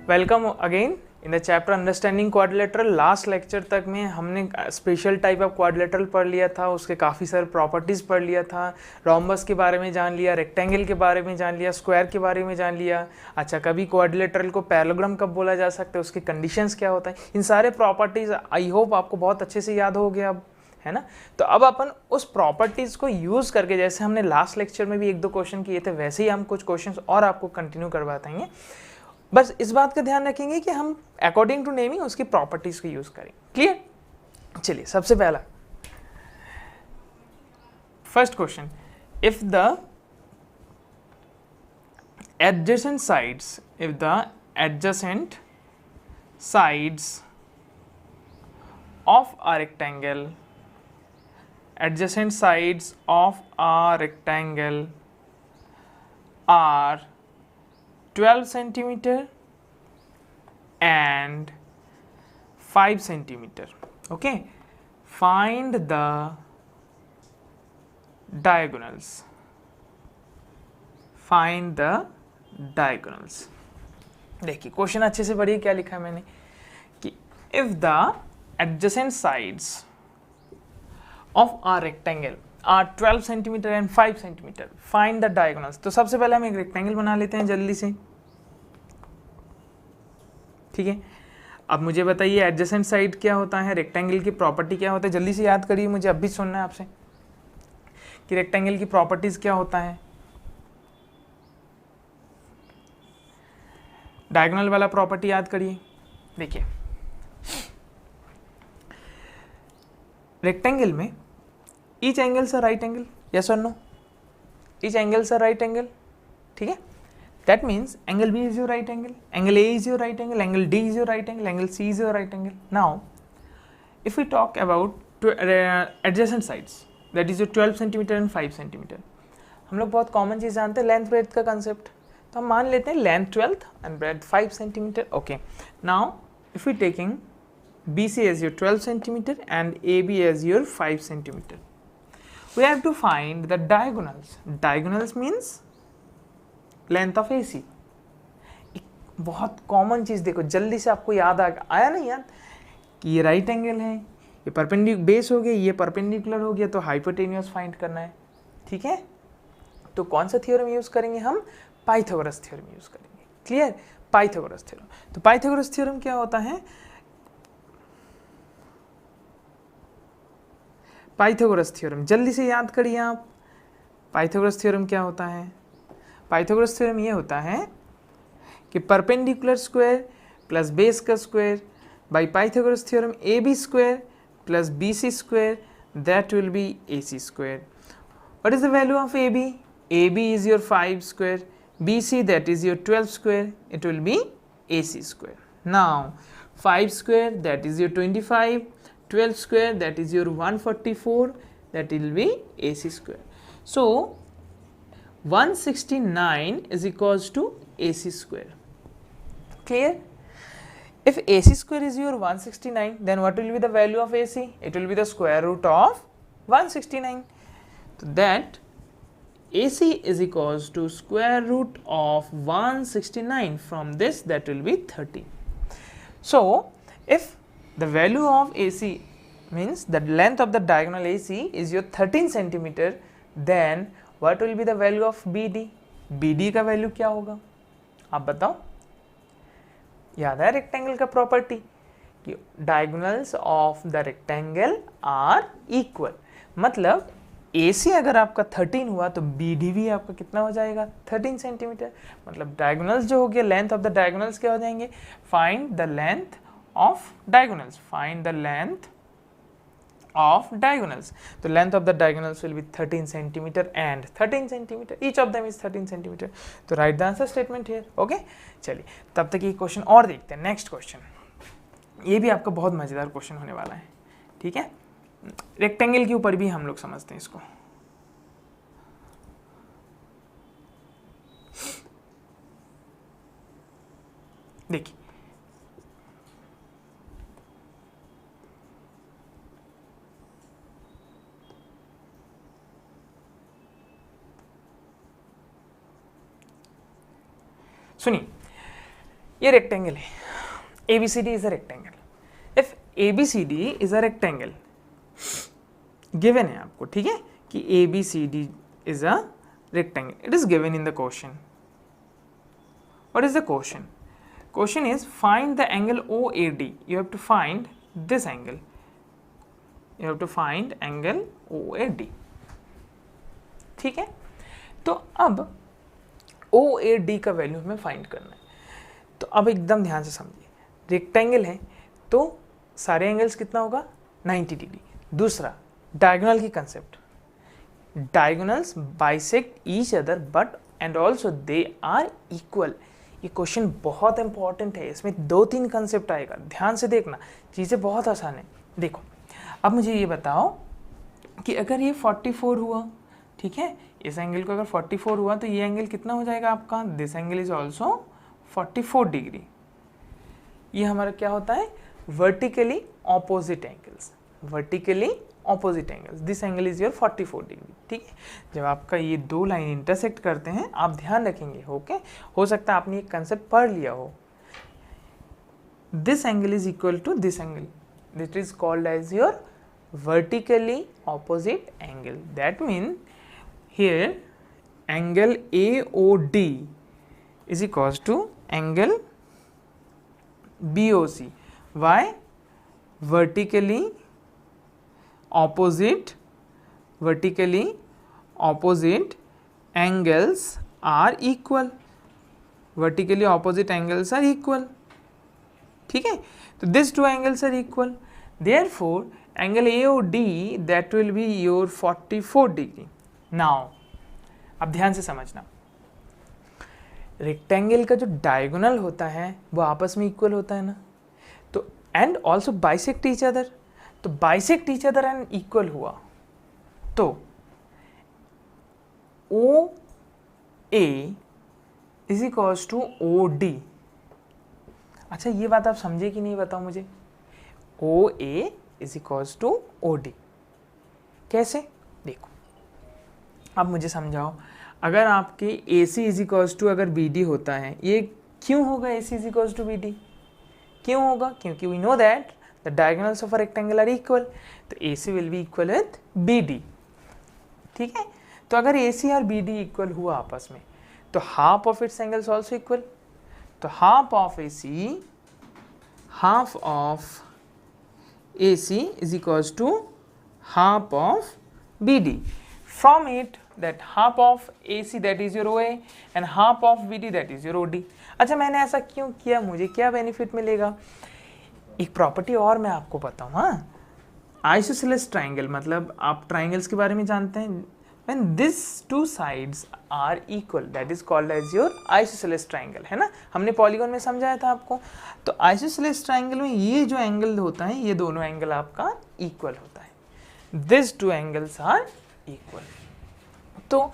Welcome again in the chapter understanding quadrilateral. Last lecture तक में हमने स्पेशल टाइप ऑफ क्वाड्रिलेटरल पढ़ लिया था, उसके काफ़ी सारे प्रॉपर्टीज़ पढ़ लिया था, रोम्बस के बारे में जान लिया, रेक्टेंगल के बारे में जान लिया, स्क्वायर के बारे में जान लिया। अच्छा, कभी क्वाड्रिलेटरल को पैरेललोग्राम कब बोला जा सकता है, उसके कंडीशंस क्या होता है, इन सारे प्रॉपर्टीज़ आई होप आपको बहुत अच्छे से याद हो गया अब, है ना। तो अब अपन उस प्रॉपर्टीज़ को यूज़ करके, जैसे हमने लास्ट लेक्चर में भी एक दो क्वेश्चन किए थे, वैसे ही हम कुछ क्वेश्चन और आपको कंटिन्यू करवाएंगे। बस इस बात का ध्यान रखेंगे कि हम अकॉर्डिंग टू नेमिंग उसकी प्रॉपर्टीज को यूज करें। क्लियर? चलिए, सबसे पहला first question, if the adjacent sides of a rectangle are 12 centimeter and 5 centimeter. Okay, find the diagonals. देखिए क्वेश्चन अच्छे से पढ़िए, क्या लिखा है मैंने कि if the adjacent sides of a rectangle are 12 centimetre and 5 centimetre, find the diagonals. तो सबसे पहले हम एक रेक्टेंगल बना लेते हैं जल्दी से, ठीक है। अब मुझे बताइए एडजेसेंट साइड क्या होता है, रेक्टेंगल की प्रॉपर्टी क्या होता है, जल्दी से याद करिए, मुझे अब भी सुनना है आपसे कि रेक्टेंगल की प्रॉपर्टीज क्या होता है। डायगोनल वाला प्रॉपर्टी याद करिए। देखिए रेक्टेंगल में ईच एंगल से राइट एंगल, यस और नो, ईच एंगल से राइट एंगल, ठीक है। That means angle B is your right angle, angle A is your right angle, angle D is your right angle, angle C is your right angle. Now, if we talk about adjacent sides, that is your 12 centimeter and 5 centimeter, हम लोग बहुत common चीज़ जानते हैं length breadth का concept, तो हम मान लेते हैं length 12 and breadth 5 centimeter. Okay. Now, if we taking BC as your 12 centimeter and AB as your 5 centimeter, we have to find the diagonals. Diagonals means length of AC। एक बहुत common चीज देखो, जल्दी से आपको याद आया नहीं याद कि ये राइट एंगल है, ये परपेंडिकुलर बेस हो गया, ये परपेंडिकुलर हो गया, तो हाइपोटेन्यूस फाइंड करना है, ठीक है। तो कौन सा थ्योरम यूज करेंगे हम? पाइथागोरस थ्योरम यूज करेंगे। क्लियर? Pythagoras theorem. तो पाइथागोरस थ्योरम क्या होता है? पाइथागोरस थ्योरम जल्दी से याद करिए आप। पाइथागोरस थ्योरम क्या होता है? पाइथागोरस थ्योरम ये होता है कि परपेंडिकुलर स्क्वायर प्लस बेस का square by Pythagoras theorem AB square plus BC square, that will be AC square. What is the value of AB? AB is your 5 square, BC that is your 12 square, it will be AC square. Now 5 square that is your 25, 12 square that is your 144, that will be AC square. So 169 is equals to AC square. Clear? If AC square is your 169, then what will be the value of AC? It will be the square root of 169. So that AC is equals to square root of 169. From this, that will be 30. So if the value of AC means the length of the diagonal AC is your 13 centimeter, then what will be the value of BD? BD का value क्या होगा आप बताओ? याद है rectangle का property कि diagonals of the rectangle are equal, मतलब AC अगर आपका 13 हुआ तो BD भी आपका कितना हो जाएगा? 13 सेंटीमीटर। मतलब डायगोनल्स जो हो गया, लेंथ ऑफ द डायगोनल्स क्या हो जाएंगे? Find the length of diagonals, find the length of diagonals. The length of the diagonals will be 13 centimeter and 13 centimeter. Each of them is 13 centimeter. तो write the answer statement here. Okay? चलिए, तब तक ये question और देखते हैं। Next question, ये भी आपका बहुत मजेदार क्वेश्चन होने वाला है, ठीक है। रेक्टेंगल के ऊपर भी हम लोग समझते हैं इसको। देखिए सुनिए, ये रेक्टेंगल है, ABCD is a rectangle. If ABCD is a rectangle, given है आपको, ठीक है, कि ABCD is a rectangle, it is given in the question. What is the question? Question is find the angle OAD. You have to find this angle. You have to find angle OAD. ठीक है, तो अब OAD का value हमें find करना है। तो अब एकदम ध्यान से समझिए, रेक्टेंगल है तो सारे एंगल्स कितना होगा 90 डिग्री। दूसरा डायगोनल की concept, diagonals bisect each other but and also they are equal. ये क्वेश्चन बहुत इंपॉर्टेंट है, इसमें 2-3 कंसेप्ट आएगा, ध्यान से देखना, चीज़ें बहुत आसान है। देखो अब मुझे ये बताओ कि अगर ये 44 हुआ, ठीक है, इस एंगल को अगर 44 हुआ तो ये एंगल कितना हो जाएगा आपका, this angle is also 44 degree. ये हमारा क्या होता है, vertically opposite angles, vertically opposite angles, this angle is your 44 degree. ठीक है, जब आपका ये दो लाइन इंटरसेक्ट करते हैं आप ध्यान रखेंगे, ओके, हो सकता है आपने ये कंसेप्ट पढ़ लिया हो। This angle is equal to this angle, that is called as your vertically opposite angle. That mean here angle AOD is equals to angle BOC. Why? Vertically opposite angles are equal. Vertically opposite angles are equal. ठीक है, तो these two angles are equal. Therefore, angle AOD that will be your 44 degree. Now, अब ध्यान से समझना, rectangle का जो diagonal होता है वो आपस में इक्वल होता है ना, तो and also bisect each other, तो bisect each other and equal हुआ तो OA is equals to OD। अच्छा ये बात आप समझे कि नहीं बताओ मुझे, OA is equals to OD कैसे, देखो अब मुझे समझाओ। अगर आपके AC इज इक्वल्स टू अगर BD होता है, ये क्यों होगा AC is equals to BD, क्यों होगा, क्योंकि we know that the diagonals of a rectangle are equal, तो AC will be equal with BD। ठीक है, तो अगर AC और BD इक्वल हुआ आपस में तो half of its angles also equal, तो half of AC is equals to half of BD। From it that half of AC that is your OA and half of BD that is your OD। अच्छा मैंने ऐसा क्यों किया, मुझे क्या benefit मिलेगा, एक प्रॉपर्टी और मैं आपको बताऊँ। हाँ, आइसोसेलेस ट्राइंगल, मतलब आप ट्राइंगल्स के बारे में जानते हैं, when these two sides are equal that is called as your isosceles triangle, है ना, हमने पॉलीगॉन में समझाया था आपको। तो आइसोसेलेस ट्राइंगल में ये जो एंगल होता है, ये दोनों एंगल आपका इक्वल होता है, this two angles are equal. तो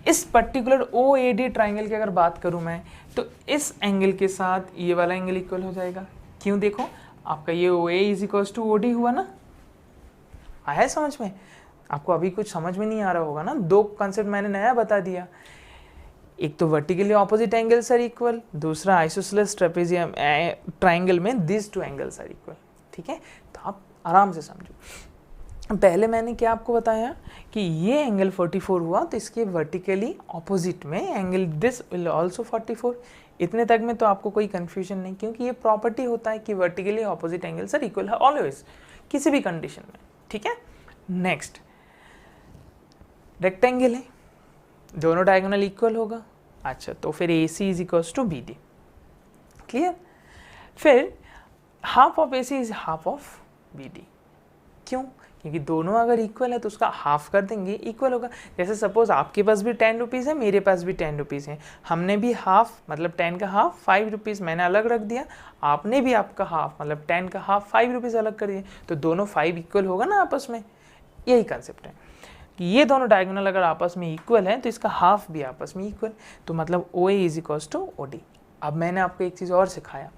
इस पर्टिकुलर OAD ट्राइंगल की अगर बात करूं मैं, तो इस एंगल के साथ ये वाला एंगल इक्वल हो जाएगा। क्यों, देखो आपका ये OA is equals to OD हुआ ना, आया है समझ में, आपको अभी कुछ समझ में नहीं आ रहा होगा ना, दो कॉन्सेप्ट मैंने नया बता दिया, एक तो vertically opposite angles are equal, दूसरा आइसोसेलेस ट्रेपेजियम ट्राइंगल में this two angles are equal. ठीक है, तो आप आराम से समझो। पहले मैंने क्या आपको बताया कि ये एंगल 44 हुआ तो इसके वर्टिकली ऑपोजिट में एंगल दिस विल आल्सो 44। इतने तक में तो आपको कोई कंफ्यूजन नहीं, क्योंकि ये प्रॉपर्टी होता है कि vertically opposite angles are equal है ऑलवेज, किसी भी कंडीशन में। ठीक है, नेक्स्ट रेक्टेंगल है, दोनों डायगोनल इक्वल होगा। अच्छा, तो फिर AC is equals to BD, clear. फिर half of AC is half of BD, क्यों, क्योंकि दोनों अगर इक्वल है तो उसका हाफ कर देंगे, इक्वल होगा। जैसे सपोज आपके पास भी 10 रुपीज़ है, मेरे पास भी 10 रुपीज़ है, हमने भी हाफ मतलब 10 का हाफ 5 रुपीज़ मैंने अलग रख दिया, आपने भी आपका हाफ मतलब 10 का हाफ 5 रुपीज़ अलग कर दिया, तो दोनों 5 इक्वल होगा ना आपस में। यही कंसेप्ट है कि ये दोनों डायगोनल अगर आपस में इक्वल है तो इसका हाफ भी आपस में इक्वल, तो मतलब OA is equals to OD। अब मैंने आपको एक चीज़ और सिखाया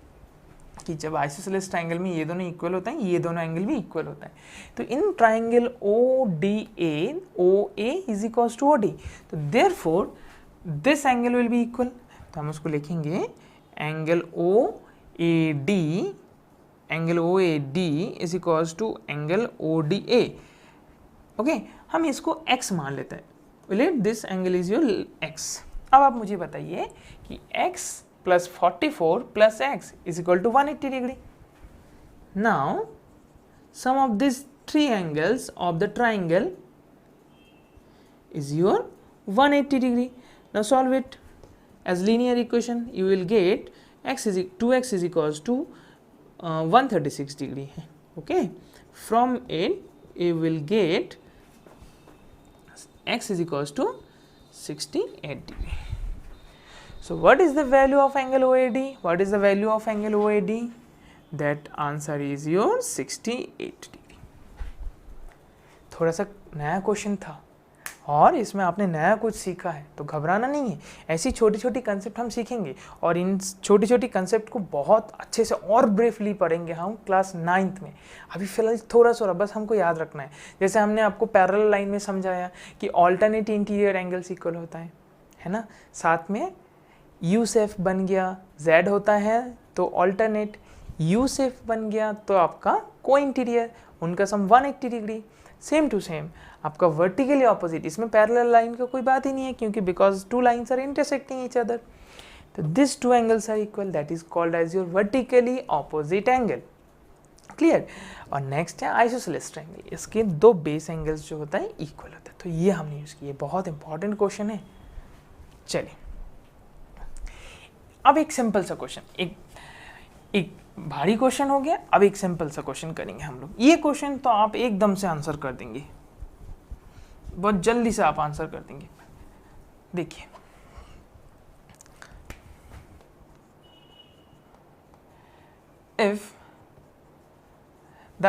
कि जब आइसोसेलेस ट्राइंगल में ये दोनों इक्वल होते हैं, ये दोनों एंगल भी इक्वल होता है, तो in triangle ODA OA is equals to OD, तो therefore this angle will be equal, तो हम उसको लिखेंगे angle OAD, angle OAD is equals to angle ODA. Okay, हम इसको x मान लेते हैं. Let this angle is your x. अब आप मुझे बताइए कि x plus 44 plus x is equal to 180 degree. Now sum of these three angles of the triangle is your 180 degree. Now solve it as linear equation. You will get 2x is equals to 136 degree. Okay, from it you will get x is equals to 68 degree. So what is the value of angle OAD? What is the value of angle OAD? That answer is your 68 degree. थोड़ा सा नया question था और इसमें आपने नया कुछ सीखा है तो घबराना नहीं है. ऐसी छोटी छोटी कंसेप्ट हम सीखेंगे और इन छोटी छोटी कंसेप्ट को बहुत अच्छे से और ब्रीफली पढ़ेंगे हम क्लास 9th में. अभी फिलहाल थोड़ा सा बस हमको याद रखना है. जैसे हमने आपको पैरेलल लाइन में समझाया कि ऑल्टरनेट इंटीरियर एंगल्स इक्वल होता है ना. साथ में यू शेप बन गया, जेड होता है तो ऑल्टरनेट, यू शेप बन गया तो आपका को इंटीरियर, उनका sum 180 degree. Same to same आपका वर्टिकली ऑपोजिट, इसमें पैरेलल लाइन का कोई बात ही नहीं है क्योंकि because two lines are intersecting each other. तो this two angles are equal, that is called as your vertically opposite angle. Clear. और नेक्स्ट है आइसोसेलेस ट्रायंगल. इसके दो बेस एंगल्स जो होता है इक्वल होता है. तो ये हमने यूज किया, बहुत इंपॉर्टेंट क्वेश्चन है. चलिए अब एक सिंपल सा क्वेश्चन, एक भारी क्वेश्चन हो गया. अब एक सिंपल सा क्वेश्चन करेंगे हम लोग. ये क्वेश्चन तो आप एकदम से आंसर कर देंगे, बहुत जल्दी से आप आंसर कर देंगे. देखिए इफ द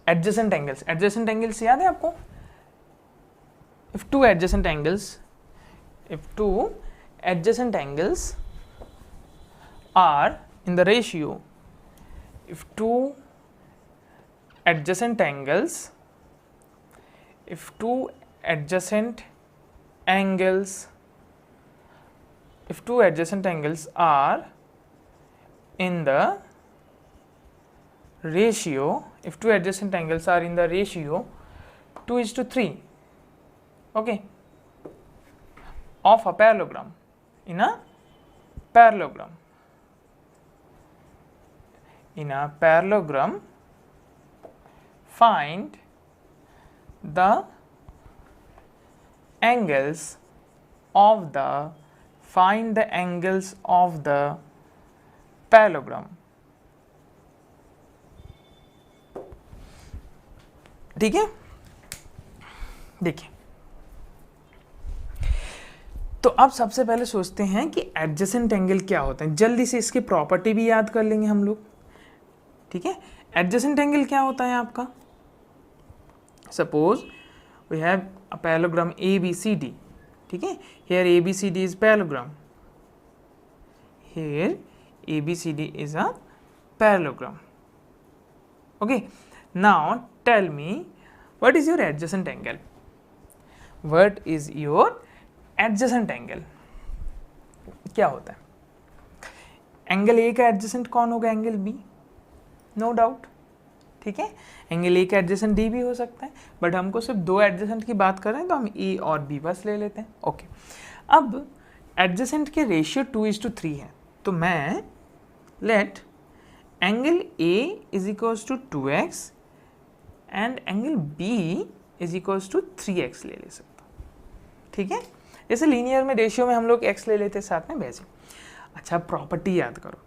एडजेसेंट एंगल्स याद है आपको? If two adjacent angles are in the ratio, if two adjacent angles are in the ratio, 2:3, okay, of a parallelogram, in a parallelogram, find the angles of the parallelogram. ठीक है. देखिए तो अब सबसे पहले सोचते हैं कि एडजेसेंट एंगल क्या होता है. जल्दी से इसकी प्रॉपर्टी भी याद कर लेंगे हम लोग. ठीक है, एडजेसेंट एंगल क्या होता है आपका? Suppose we have a parallelogram ABCD. ठीक है, here ABCD is parallelogram, here ABCD is a parallelogram. Okay, now tell me what is your adjacent angle? What is your adjacent angle? क्या होता है? Angle A का adjacent कौन होगा? Angle B, no doubt. ठीक है, एंगल ए का adjacent D भी हो सकता है, बट हमको सिर्फ दो एडजेसेंट की बात कर रहे हैं तो हम ए और बी बस ले लेते हैं. ओके, अब एडजेसेंट के रेशियो 2:3 है तो मैं let angle A is equals to 2x and angle B is equals to 3x ले सकता हूँ. ठीक है, जैसे लीनियर में रेशियो में हम लोग x ले लेते हैं साथ में वैसे. अच्छा, प्रॉपर्टी याद करो.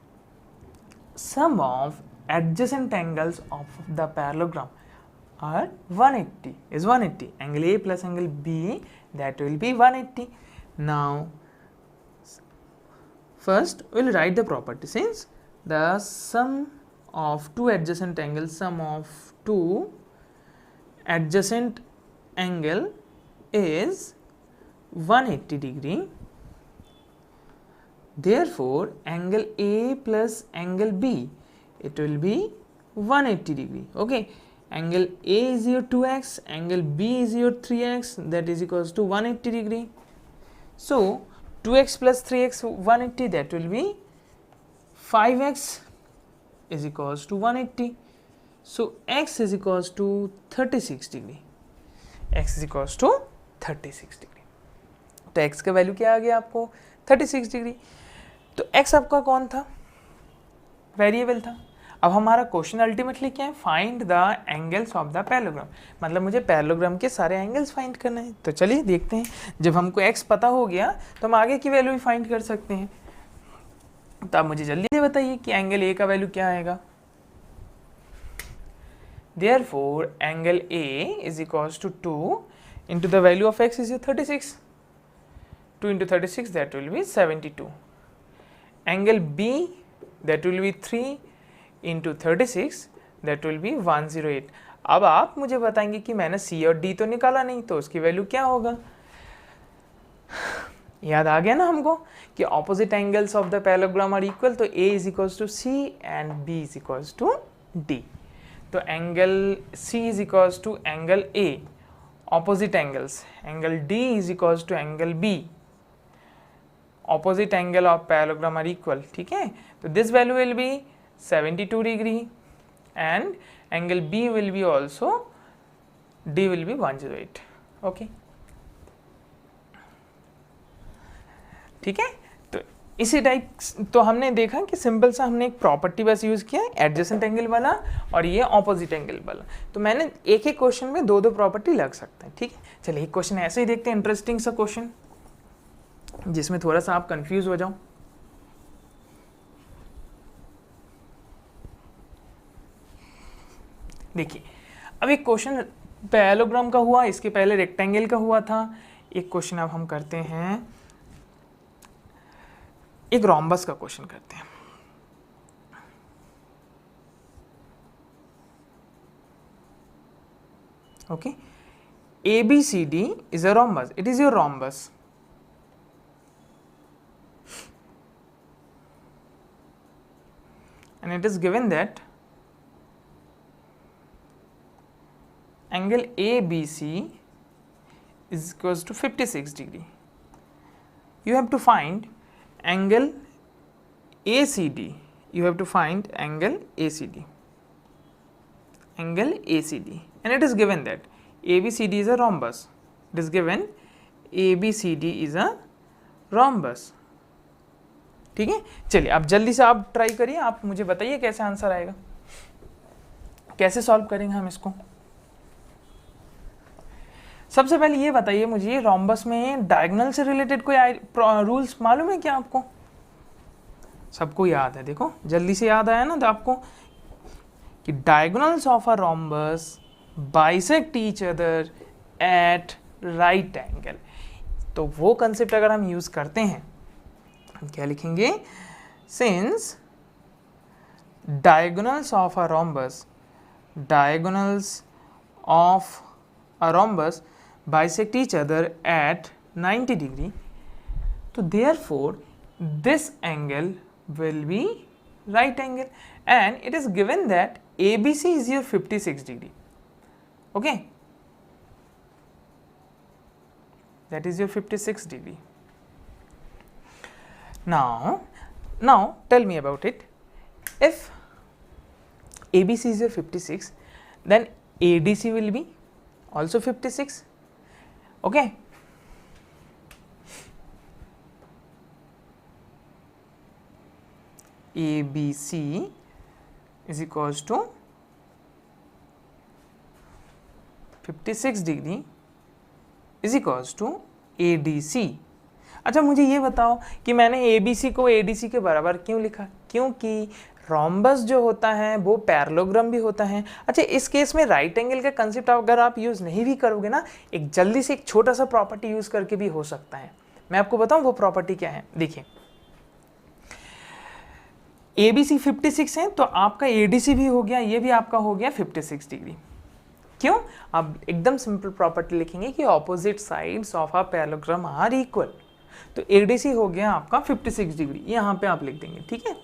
सम of adjacent angles of the parallelogram are 180, is 180. Angle A plus angle B, that will be 180. Now first we will write the property. Since the sum of two adjacent angles is 180 degree, therefore angle A plus angle B, it will be 180 degree. Okay, angle A is your 2x, angle B is your 3x, that is equals to 180 degree. So 2x plus 3x 180, that will be 5x is equals to 180. So x is equals to 36 degree. x is equals to 36 degree. तो x का value क्या आ गया आपको 36 degree. तो x आपका कौन था, variable था. अब हमारा क्वेश्चन अल्टीमेटली क्या है, find the angles of the parallelogram. मतलब मुझे पैरेललोग्राम के सारे एंगल्स फाइंड करना है. तो चलिए देखते हैं. जब हमको x पता हो गया तो हम आगे की वैल्यू भी फाइंड कर सकते हैं. तो आप मुझे जल्दी से बताइए कि एंगल a का वैल्यू क्या आएगा. Therefore angle A is equals to 2 into the value of x is 36. 2 into 36, that will be 72. Angle B, that will be 3 into 36, that will be 108. अब आप मुझे बताएंगे कि मैंने C और D तो निकाला नहीं, तो उसकी वैल्यू क्या होगा. याद आ गया ना हमको कि opposite angles of the parallelogram are equal. तो A is equals to C and B is equals to D. तो angle C is equals to angle A, opposite angles. Angle D is equals to angle B, opposite angle of parallelogram are equal. ठीक है. तो this value will be 72 degree and angle B will be also, D will be 108. okay. ठीक है. तो इसी type तो हमने देखा कि सिंपल सा हमने एक प्रॉपर्टी बस यूज किया, एडजेसेंट एंगल वाला और ये ऑपोजिट एंगल वाला. तो मैंने एक एक क्वेश्चन में दो दो प्रॉपर्टी लग सकते हैं. ठीक है. चलिए एक क्वेश्चन ऐसे ही देखते हैं, इंटरेस्टिंग सा क्वेश्चन जिसमें थोड़ा सा आप कंफ्यूज हो जाओ. देखिए अब एक क्वेश्चन पैरेललोग्राम का हुआ, इसके पहले रेक्टेंगल का हुआ था. एक क्वेश्चन अब हम करते हैं, एक रोम्बस का क्वेश्चन करते हैं. Okay. ABCD is a rhombus. It is your rhombus. And it is given that angle ABC is equals to 56 degree. You have to find angle ACD. You have to find angle ACD. Angle ACD. And it is given that ABCD is a rhombus. It is given ABCD is a rhombus. ठीक है. चलिए अब जल्दी से आप try करिए, आप मुझे बताइए कैसे आंसर आएगा, कैसे सॉल्व करेंगे हम इसको. सबसे पहले ये बताइए मुझे, रोम्बस में डायगोनल से रिलेटेड कोई रूल्स मालूम है क्या आपको? सबको याद है. देखो जल्दी से याद आया ना तो आपको कि diagonals of a rhombus bisect each other eight right angle. तो वो कंसेप्ट अगर हम यूज करते हैं, हम क्या लिखेंगे, since diagonals of a rhombus, diagonals of a rhombus bisect each other at 90 degree, so therefore this angle will be right angle, and it is given that ABC is your 56 degree. Okay, that is your 56 degree. Now tell me about it. If ABC is your 56, then ADC will be also 56. Okay. ABC is equals to 56 degree is equals to ADC. अच्छा मुझे ये बताओ कि मैंने ABC को ADC के बराबर क्यों लिखा? क्योंकि रोम्बस जो होता है वो पैरेललोग्राम भी होता है. अच्छा इस केस में राइट एंगल का कंसेप्ट अगर आप यूज़ नहीं भी करोगे ना, एक जल्दी से एक छोटा सा प्रॉपर्टी यूज़ करके भी हो सकता है. मैं आपको बताऊं वो प्रॉपर्टी क्या है. देखिए ABC 56 है तो आपका ADC भी हो गया, ये भी आपका हो गया 56 डिग्री. क्यों? अब एकदम सिंपल प्रॉपर्टी लिखेंगे कि opposite sides of a parallelogram are equal. तो ADC हो गया आपका 56 डिग्री, यहाँ पे आप लिख देंगे. ठीक है,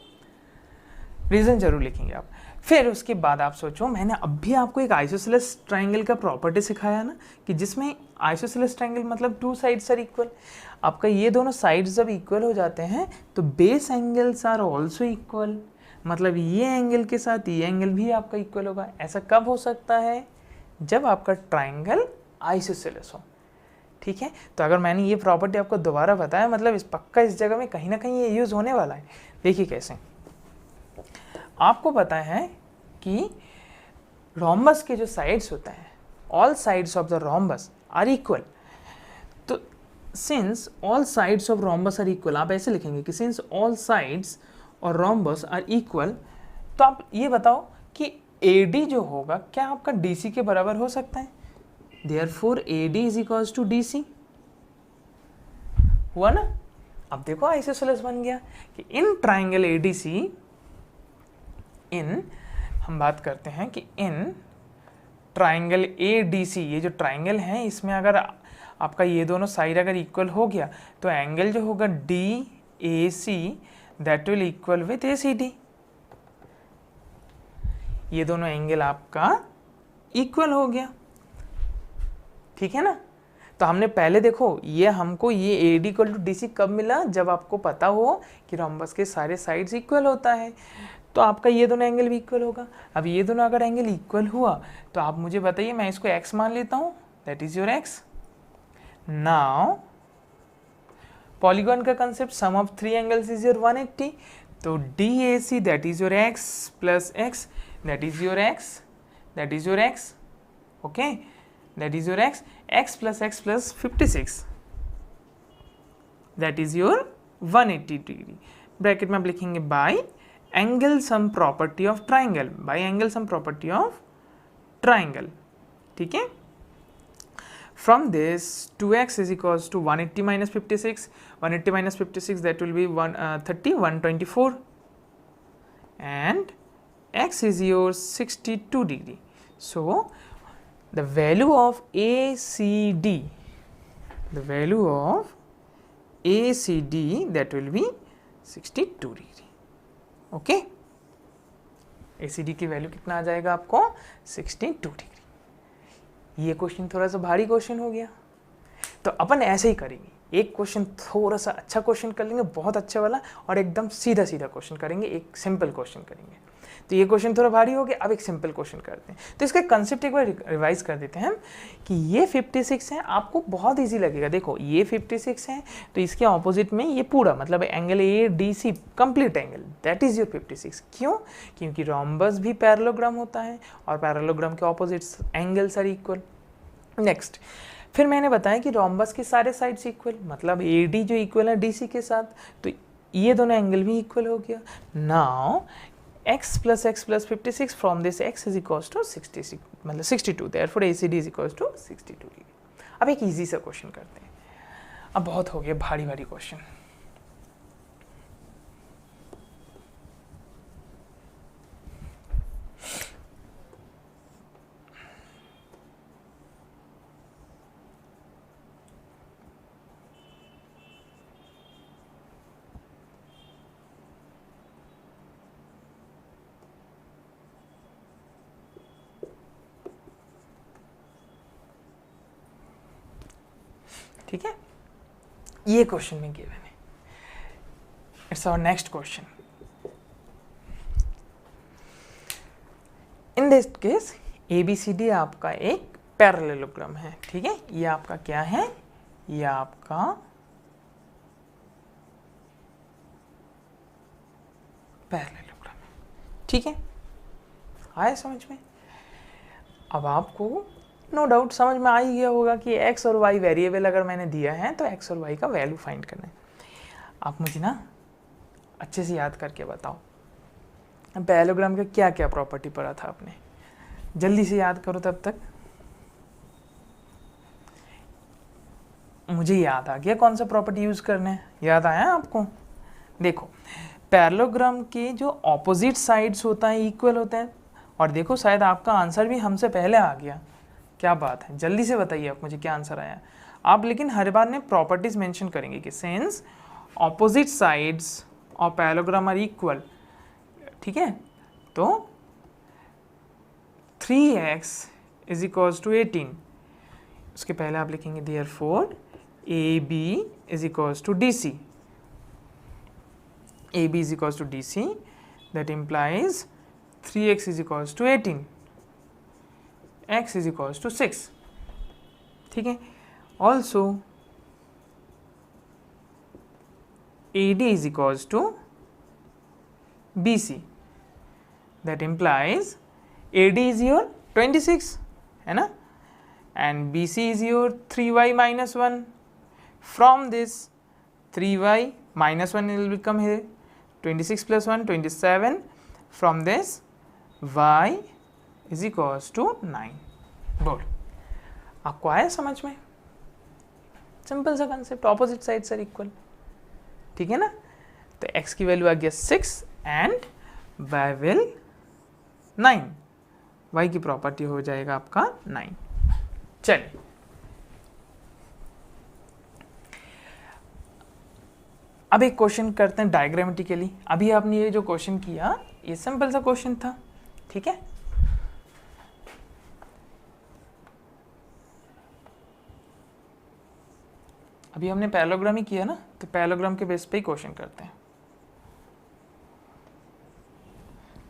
रीजन जरूर लिखेंगे आप. फिर उसके बाद आप सोचो, मैंने अभी आपको एक आइसोसेलेस ट्राइंगल का प्रॉपर्टी सिखाया ना, कि जिसमें आइसोसेलेस ट्राइंगल मतलब टू साइड्स आर इक्वल। आपका ये दोनों साइड्स जब इक्वल हो जाते हैं तो base angles are also equal, मतलब ये एंगल के साथ ये एंगल भी आपका इक्वल होगा। ऐसा कब हो सकता है? जब आपका ट्राइंगल आइसोसेलेस हो। ठीक है, तो अगर मैंने ये प्रॉपर्टी आपको दोबारा बताया, मतलब इस पक्का इस जगह में कहीं ना कहीं ये यूज़ होने वाला है। देखिए कैसे, आपको पता है कि रोम्बस के जो साइड्स होते हैं, all sides of the rhombus are equal. तो since all sides of rhombus are equal, आप ऐसे लिखेंगे कि सिंस ऑल साइड्स और रोम्बस आर इक्वल, तो आप ये बताओ कि AD जो होगा क्या आपका DC के बराबर हो सकता है? Therefore AD is equals to DC, हुआ ना? अब देखो आइसोसेलेस बन गया कि इन ट्राइंगल ADC, इन हम बात करते हैं कि इन ट्राइंगल ADC, ये जो ट्राइंगल है इसमें अगर आपका ये दोनों साइड अगर इक्वल हो गया तो एंगल जो होगा DAC that will equal with ACD। ये दोनों एंगल आपका इक्वल हो गया, ठीक है ना? तो हमने पहले देखो, ये हमको ये AD इक्वल टू DC कब मिला? जब आपको पता हो कि रोम्बस के सारे साइड्स इक्वल होता है, तो आपका ये दोनों एंगल भी इक्वल होगा। अब ये दोनों अगर एंगल इक्वल हुआ तो आप मुझे बताइए, मैं इसको x मान लेता हूँ, that is your x। Now polygon का concept, sum of three angles is your 180, तो DAC that is your x plus x that is your x, that is your x, okay, that is your x, x plus 56 that is your 180 degree. Bracket में आप लिखेंगे by angle sum property of triangle, by angle sum property of triangle, ठीक है। From this 2x is equals to 180 minus 56, 180 minus 56 that will be 30, 124, and x is your 62 degree. So the value of ACD, the value of ACD that will be 62 degree. Okay, ACD की value कितना आ जाएगा आपको? 62 degree. ये question थोड़ा सा भारी question हो गया, तो अपन ऐसे ही करेंगे, एक क्वेश्चन थोड़ा सा अच्छा क्वेश्चन कर लेंगे, बहुत अच्छा वाला, और एकदम सीधा सीधा क्वेश्चन करेंगे, एक सिंपल क्वेश्चन करेंगे। तो ये क्वेश्चन थोड़ा भारी हो गया, अब एक सिंपल क्वेश्चन करते हैं। तो इसका कंसेप्ट एक बार रिवाइज कर देते हैं कि ये 56 है, आपको बहुत इजी लगेगा। देखो ये 56 है, तो इसके ऑपोजिट में ये पूरा मतलब angle ADC complete angle, that is your 56। क्यों? क्योंकि रोम्बस भी पैरेललोग्राम होता है और पैरेललोग्राम के opposites angles are equal. Next, फिर मैंने बताया कि रोम्बस के सारे साइड्स इक्वल, मतलब AD जो इक्वल है DC के साथ, तो ये दोनों एंगल भी इक्वल हो गया। Now x plus 56, from this x is equals to 66, मतलब 62, therefore ACD is equals to 62 degree. अब एक इजी सा क्वेश्चन करते हैं, अब बहुत हो गया भारी भारी क्वेश्चन। ठीक है, ये क्वेश्चन में गिवन है। It's our next question. In this case ABCD आपका एक पैरेललोग्राम है, ठीक है। ये आपका क्या है? ये आपका पैरेललोग्राम है, ठीक है। आया समझ में? अब आपको नो डाउट समझ में आ ही गया होगा कि x और y वेरिएबल अगर मैंने दिया है तो x और y का वैल्यू फाइंड करना है। आप मुझे ना अच्छे से याद करके बताओ, पैरेललोग्राम का क्या क्या प्रॉपर्टी पढ़ा था आपने? जल्दी से याद करो, तब तक मुझे याद आ गया कौन सा प्रॉपर्टी यूज़ करना है। याद आया आपको? देखो, पैरेललोग्राम के जो ऑपोजिट साइड्स होता है इक्वल होते हैं, और देखो शायद आपका आंसर भी हमसे पहले आ गया। क्या बात है, जल्दी से बताइए आप मुझे क्या आंसर आया आप। लेकिन हर बार में प्रॉपर्टीज मेंशन करेंगे कि since opposite sides of parallelogram are equal, ठीक है। तो 3x इज इक्वल्स टू 18, उसके पहले आप लिखेंगे therefore AB is equals to DC, AB is equals to DC, that implies 3x is equals to 18, x is equals to 6, ठीक है. Also AD is equals to BC, that implies AD is your 26 है ना, and BC is your 3y minus 1. From this 3y minus 1 will become here 26 plus 1 27. From this y is equals to 9. बोल आपको आया समझ में? Simple सा concept, opposite sides are equal, ठीक है ना. तो x की वैल्यू आ गया 6 एंड y विल 9, y की प्रॉपर्टी हो जाएगा आपका 9. चलिए अब एक क्वेश्चन करते हैं डायग्रामेटिकली. अभी आपने ये जो क्वेश्चन किया ये सिंपल सा क्वेश्चन था, ठीक है. अभी हमने पैरेललोग्राम ही किया ना, तो पैरेललोग्राम के बेस पे ही क्वेश्चन करते हैं,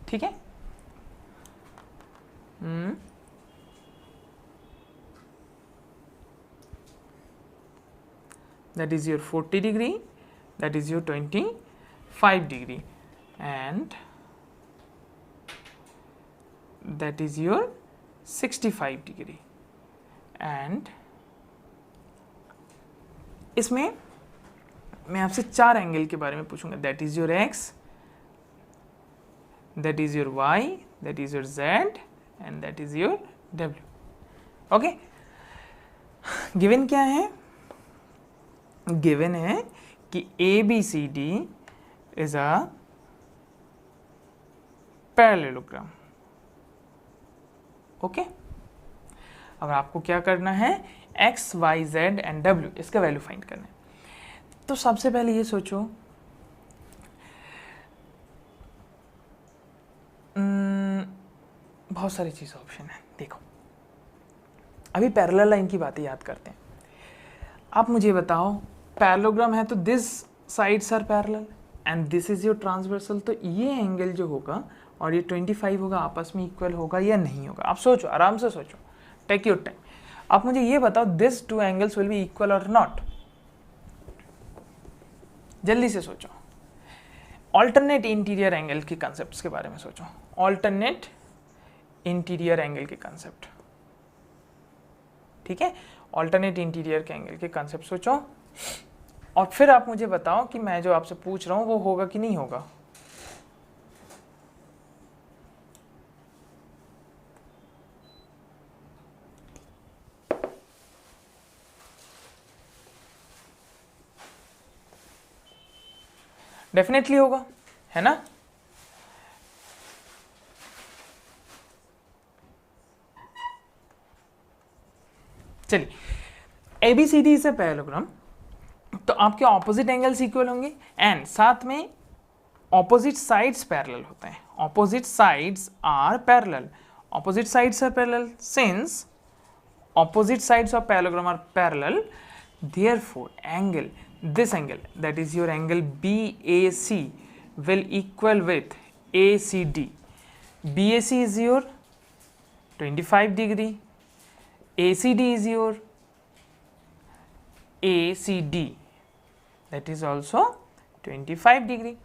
ठीक है. That is your 40 degree, that is your 25 degree, and that is your 65 degree. and इसमें मैं आपसे 4 एंगल के बारे में पूछूंगा. That is your x, that is your y, that is your z and that is your w. Okay, given क्या है? Given है कि ABCD is a parallelogram. Okay, अब आपको क्या करना है? x, y, z and w इसका वैल्यू फाइंड करना है. तो सबसे पहले ये सोचो, बहुत सारी चीज़ ऑप्शन है. देखो अभी पैरेलल लाइन की बातें याद करते हैं. आप मुझे बताओ, पैरेललोग्राम है तो this sides are parallel and this is your transversal. तो ये एंगल जो होगा और ये 25 होगा, आपस में इक्वल होगा या नहीं होगा? आप सोचो, आराम से सोचो, टेक योर टाइम. आप मुझे ये बताओ, this 2 angles will be equal और नॉट? जल्दी से सोचो. ऑल्टरनेट इंटीरियर एंगल के कंसेप्ट के बारे में सोचो. ऑल्टरनेट इंटीरियर एंगल के कंसेप्ट, ठीक है. ऑल्टरनेट इंटीरियर के एंगल के कंसेप्ट सोचो और फिर आप मुझे बताओ कि मैं जो आपसे पूछ रहा हूं वो होगा कि नहीं होगा. डेफिनेटली होगा, है ना. चलिए, ABCD इज अ पैरेललोग्राम, तो आपके ऑपोजिट एंगल्स इक्वल होंगे एंड साथ में ऑपोजिट साइड्स पैरेलल होते हैं. Opposite sides are parallel. Opposite sides are parallel. Since opposite sides of parallelogram are parallel, therefore angle, this angle, that is your angle BAC will equal with ACD. BAC is your 25 degree, ACD is your ACD, that is also 25 degree.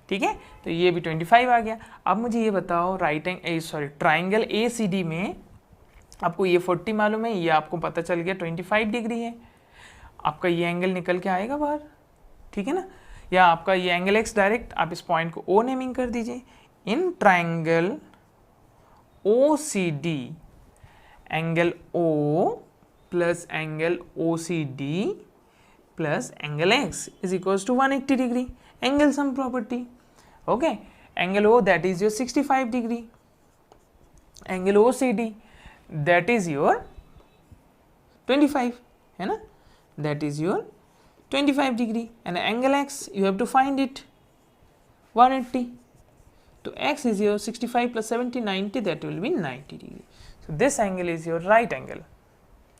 ठीक है, तो ये भी 25 आ गया. अब मुझे ये बताओ, ट्राइंगल ACD में आपको ये 40 मालूम है, ये आपको पता चल गया 25 डिग्री है. आपका ये एंगल निकल के आएगा बाहर, ठीक है ना. या आपका ये एंगल x डायरेक्ट, आप इस पॉइंट को O नेमिंग कर दीजिए. In triangle OCD, angle O plus angle OCD plus angle x is equals to 180 degree. Angle sum property. Okay, angle O that is your 65 degree. Angle OCD that is your 25, है ना, that is your 25 degree, and angle x you have to find it 180. तो x is your 65 plus 70 90, that will be 90 degree. So this angle is your right angle.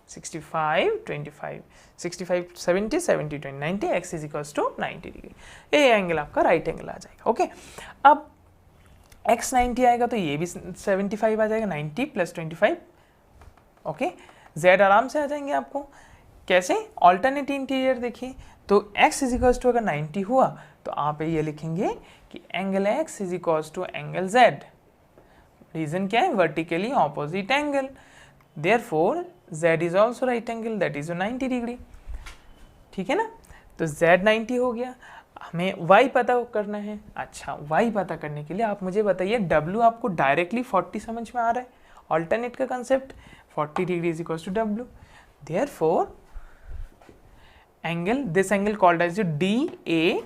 65 25 65 70 70 20 90, x is equals to 90 degree. ये angle आपका right angle आ जाएगा. Okay, अब x 90 आएगा तो ये भी 75 आ जाएगा. 90 प्लस 25. ओके, z आराम से आ जाएंगे आपको. कैसे? ऑल्टरनेट इंटीरियर देखिए, तो x इज इक्वल्स टू अगर 90 हुआ तो आप ये लिखेंगे कि angle x is equals to angle z. Reason क्या है? Vertically opposite angle. Therefore z is also right angle, that is 90 degree. ठीक है ना? तो z 90 हो गया. हमें y पता करना है. अच्छा, y पता करने के लिए आप मुझे बताइए, w आपको डायरेक्टली 40 समझ में आ रहा है? ऑल्टरनेट का concept 40 degree is equals to w. Therefore angle, this angle called as DAO,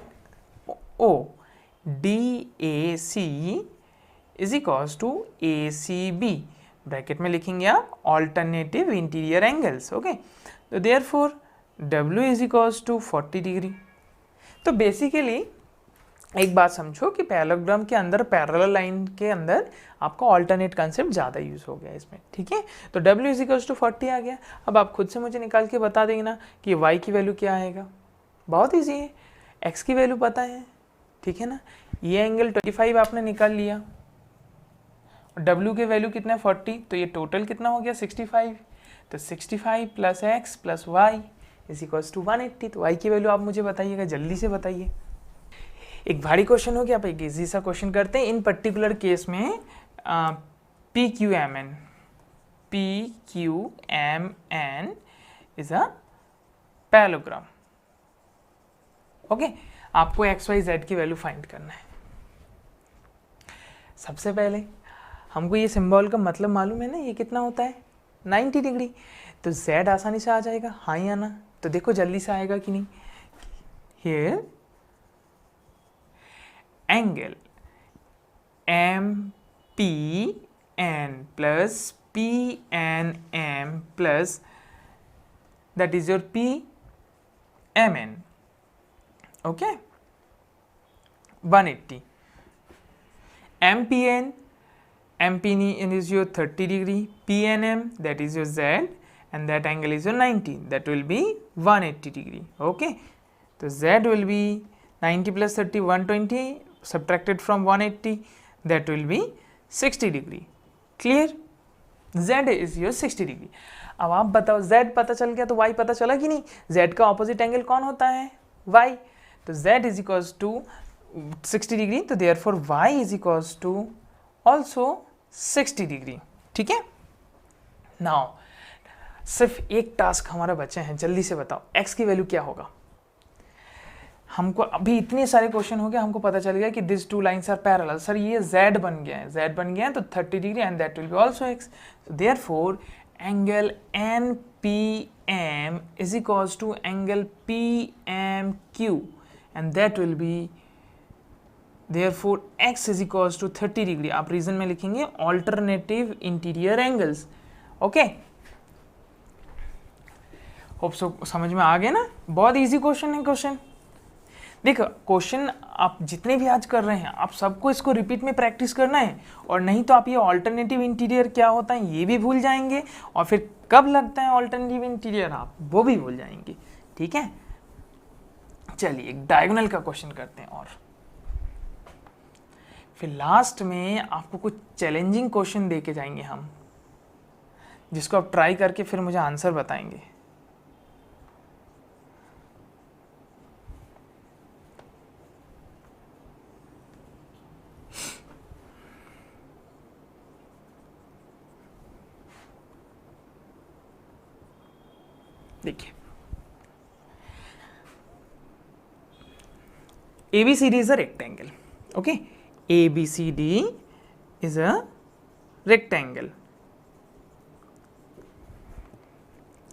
DAC is equals to ACB. Bracket में लिखेंगे आप ऑल्टरनेटिव इंटीरियर एंगल्स. ओके, तो therefore W is equals to 40 degree. तो बेसिकली एक बात समझो कि पैरेललोग्राम के अंदर, पैरेलल लाइन के अंदर आपका ऑल्टरनेट कंसेप्ट ज़्यादा यूज़ हो गया इसमें. ठीक है, तो W इज इक्वल्स टू 40 आ गया. अब आप खुद से मुझे निकाल के बता देंगे ना कि y की वैल्यू क्या आएगा. बहुत ईजी है, x की वैल्यू पता है. ठीक है ना, ये एंगल 25 आपने निकाल लिया और W की वैल्यू कितना है 40, तो ये टोटल कितना हो गया 65. तो 65 plus x plus y is equals to 180. तो y की वैल्यू आप मुझे बताइएगा, जल्दी से बताइए. एक भारी क्वेश्चन हो गया, आप एक इजी सा क्वेश्चन करते हैं. इन पर्टिकुलर केस में PQMN is a parallelogram. Okay, आपको एक्स वाई जेड की वैल्यू फाइंड करना है. सबसे पहले हमको ये सिंबल का मतलब मालूम है ना, ये कितना होता है 90 डिग्री. तो जेड आसानी से आ जाएगा, हाँ या ना? तो देखो जल्दी से आएगा कि नहीं. Here angle MPN plus PNM plus that is your PMN. Okay, 180. MPN is your 30 degree, PNM that is your Z, and that angle is your 90, that will be 180 degree. Okay, so Z will be 90 plus 30 120, subtracted from 180, that will be 60 degree. Clear? Z is your 60 degree. अब आप बताओ, Z पता चल गया तो Y पता चला कि नहीं? Z का ऑपोजिट एंगल कौन होता है? Y. तो Z is equals to 60 degree, तो therefore Y is equals to also 60 degree. ठीक है? Now सिर्फ एक टास्क हमारा बचे हैं, जल्दी से बताओ X की वैल्यू क्या होगा. हमको अभी इतने सारे क्वेश्चन हो गए, हमको पता चल गया कि this two lines are parallel. Sir ये Z बन गया है, Z बन गया है तो 30 degree and that will be also x. Therefore angle NPM is equals to angle PMQ and that will be therefore x is equals to 30 degree. आप reason में लिखेंगे alternative interior angles. Okay, hope so समझ में आ गया ना. बहुत easy question है. क्वेश्चन देखो, क्वेश्चन आप जितने भी आज कर रहे हैं, आप सबको इसको रिपीट में प्रैक्टिस करना है, और नहीं तो आप ये ऑल्टरनेटिव इंटीरियर क्या होता है ये भी भूल जाएंगे, और फिर कब लगता है ऑल्टरनेटिव इंटीरियर आप वो भी भूल जाएंगे. ठीक है, चलिए एक डायगोनल का क्वेश्चन करते हैं, और फिर लास्ट में आपको कुछ चैलेंजिंग क्वेश्चन दे के जाएंगे हम, जिसको आप ट्राई करके फिर मुझे आंसर बताएंगे. देखिए, ABCD is a rectangle. Okay, ABCD is a rectangle.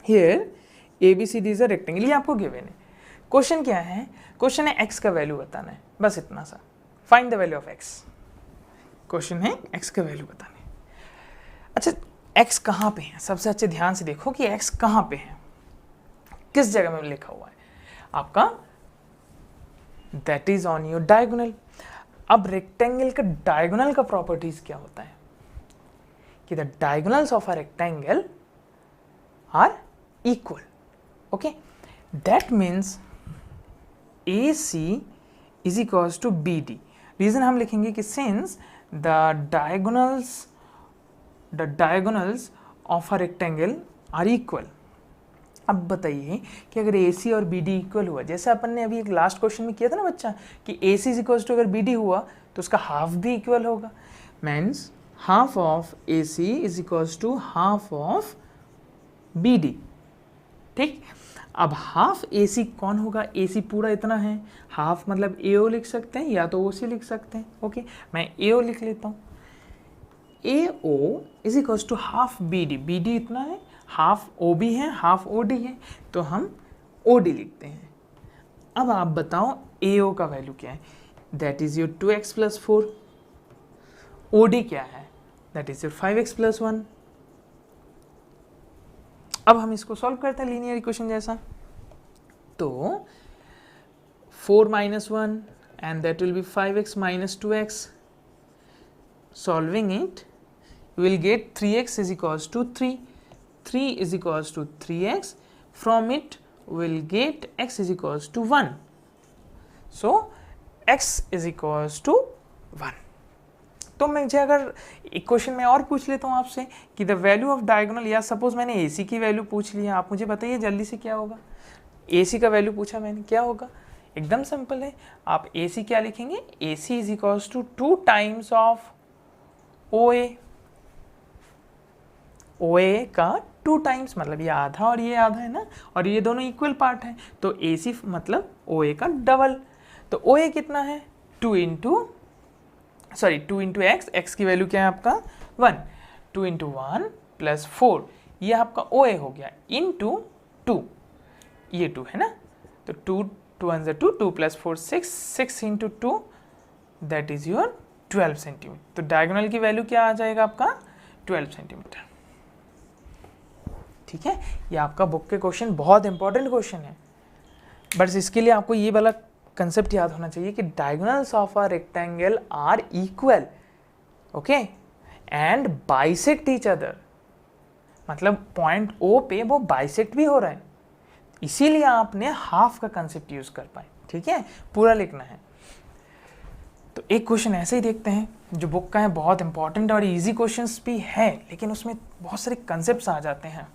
Here ABCD is a rectangle. ये आपको गिवन है. क्वेश्चन क्या है? क्वेश्चन है x का वैल्यू बताना है, बस इतना सा. Find the value of x. Question है x का वैल्यू बताना है. अच्छा, x कहाँ पे है? सबसे अच्छे ध्यान से देखो कि x कहाँ पे है, किस जगह में लिखा हुआ है आपका. That is on your diagonal. अब रेक्टेंगल का डायगोनल का प्रॉपर्टीज क्या होता है कि the diagonals of a rectangle are equal. Okay, that means AC is equals to BD. Reason हम लिखेंगे कि since the diagonals of a rectangle are equal. अब बताइए कि अगर AC और BD इक्वल हुआ, जैसे अपन ने अभी एक लास्ट क्वेश्चन में किया था ना बच्चा कि AC इज इक्वल्स टू अगर BD हुआ तो उसका हाफ भी इक्वल होगा. Means half of AC is equals to half of BD. ठीक, अब हाफ AC कौन होगा? AC पूरा इतना है, हाफ मतलब AO लिख सकते हैं या तो OC लिख सकते हैं. ओके, मैं AO लिख लेता हूँ. AO is equals to half BD. BD इतना है, हाफ OB है, हाफ OD है, तो हम OD लिखते हैं. अब आप बताओ AO का वैल्यू क्या है? That is your 2x plus 4. OD क्या है? That is your 5x plus 1. अब हम इसको सॉल्व करते हैं लीनियर इक्वेशन जैसा. तो 4 minus 1 and that will be 5x minus 2x. Solving it, you will get 3x is equals to 3. 3 is equals to 3x. From it, we will get x is equals to 1. So, x is equals to 1. तो मुझे अगर एक question में और पूछ लेता हूँ आपसे कि द वैल्यू ऑफ डायगोनल, या सपोज मैंने AC की वैल्यू पूछ ली है, आप मुझे बताइए जल्दी से क्या होगा. AC का वैल्यू पूछा मैंने, क्या होगा? एकदम सिंपल है. आप AC क्या लिखेंगे? AC is equals to 2 times of OA. OA का 2 टाइम्स, मतलब ये आधा और ये आधा है ना, और ये दोनों इक्वल पार्ट है, तो AC मतलब OA का डबल. तो OA कितना है? 2 इंटू x. x की वैल्यू क्या है आपका? 1. 2 इंटू 1 प्लस 4, ये आपका OA हो गया, इंटू 2, ये 2 है ना, तो 2 1 2, 2 plus 4 6, 6 into 2 that is your 12 centimetre. तो डायगोनल की वैल्यू क्या आ जाएगा आपका? 12 सेंटीमीटर. ठीक है, ये आपका बुक के क्वेश्चन बहुत इंपॉर्टेंट क्वेश्चन है. बस इसके लिए आपको ये वाला कंसेप्ट याद होना चाहिए कि diagonals of a rectangle are equal. Okay, and bisect each other, मतलब पॉइंट O पे वो बाइसेक्ट भी हो रहा है, इसीलिए आपने हाफ का कंसेप्ट यूज कर पाए. ठीक है, पूरा लिखना है. तो एक क्वेश्चन ऐसे ही देखते हैं जो बुक का है, बहुत इंपॉर्टेंट और इजी क्वेश्चंस भी है, लेकिन उसमें बहुत सारे कंसेप्ट्स आ जाते हैं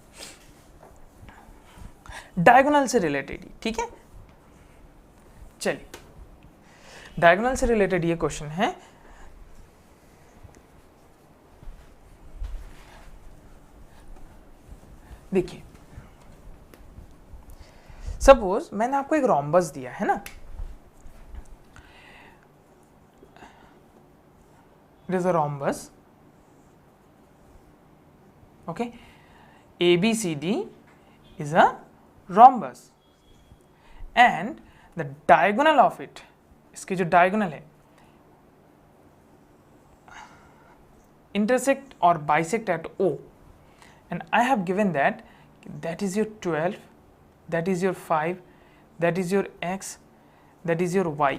डायगोनल से रिलेटेड ही. ठीक है, चलिए डायगोनल से रिलेटेड ये क्वेश्चन है. देखिए, सपोज मैंने आपको एक रोम्बस दिया है ना, it is a rhombus. Okay, ABCD is a rhombus and the diagonal of it, इसकी जो डायगोनल है, intersect or bisect at O, and I have given that is your 12, that is your 5, that is your x, that is your y.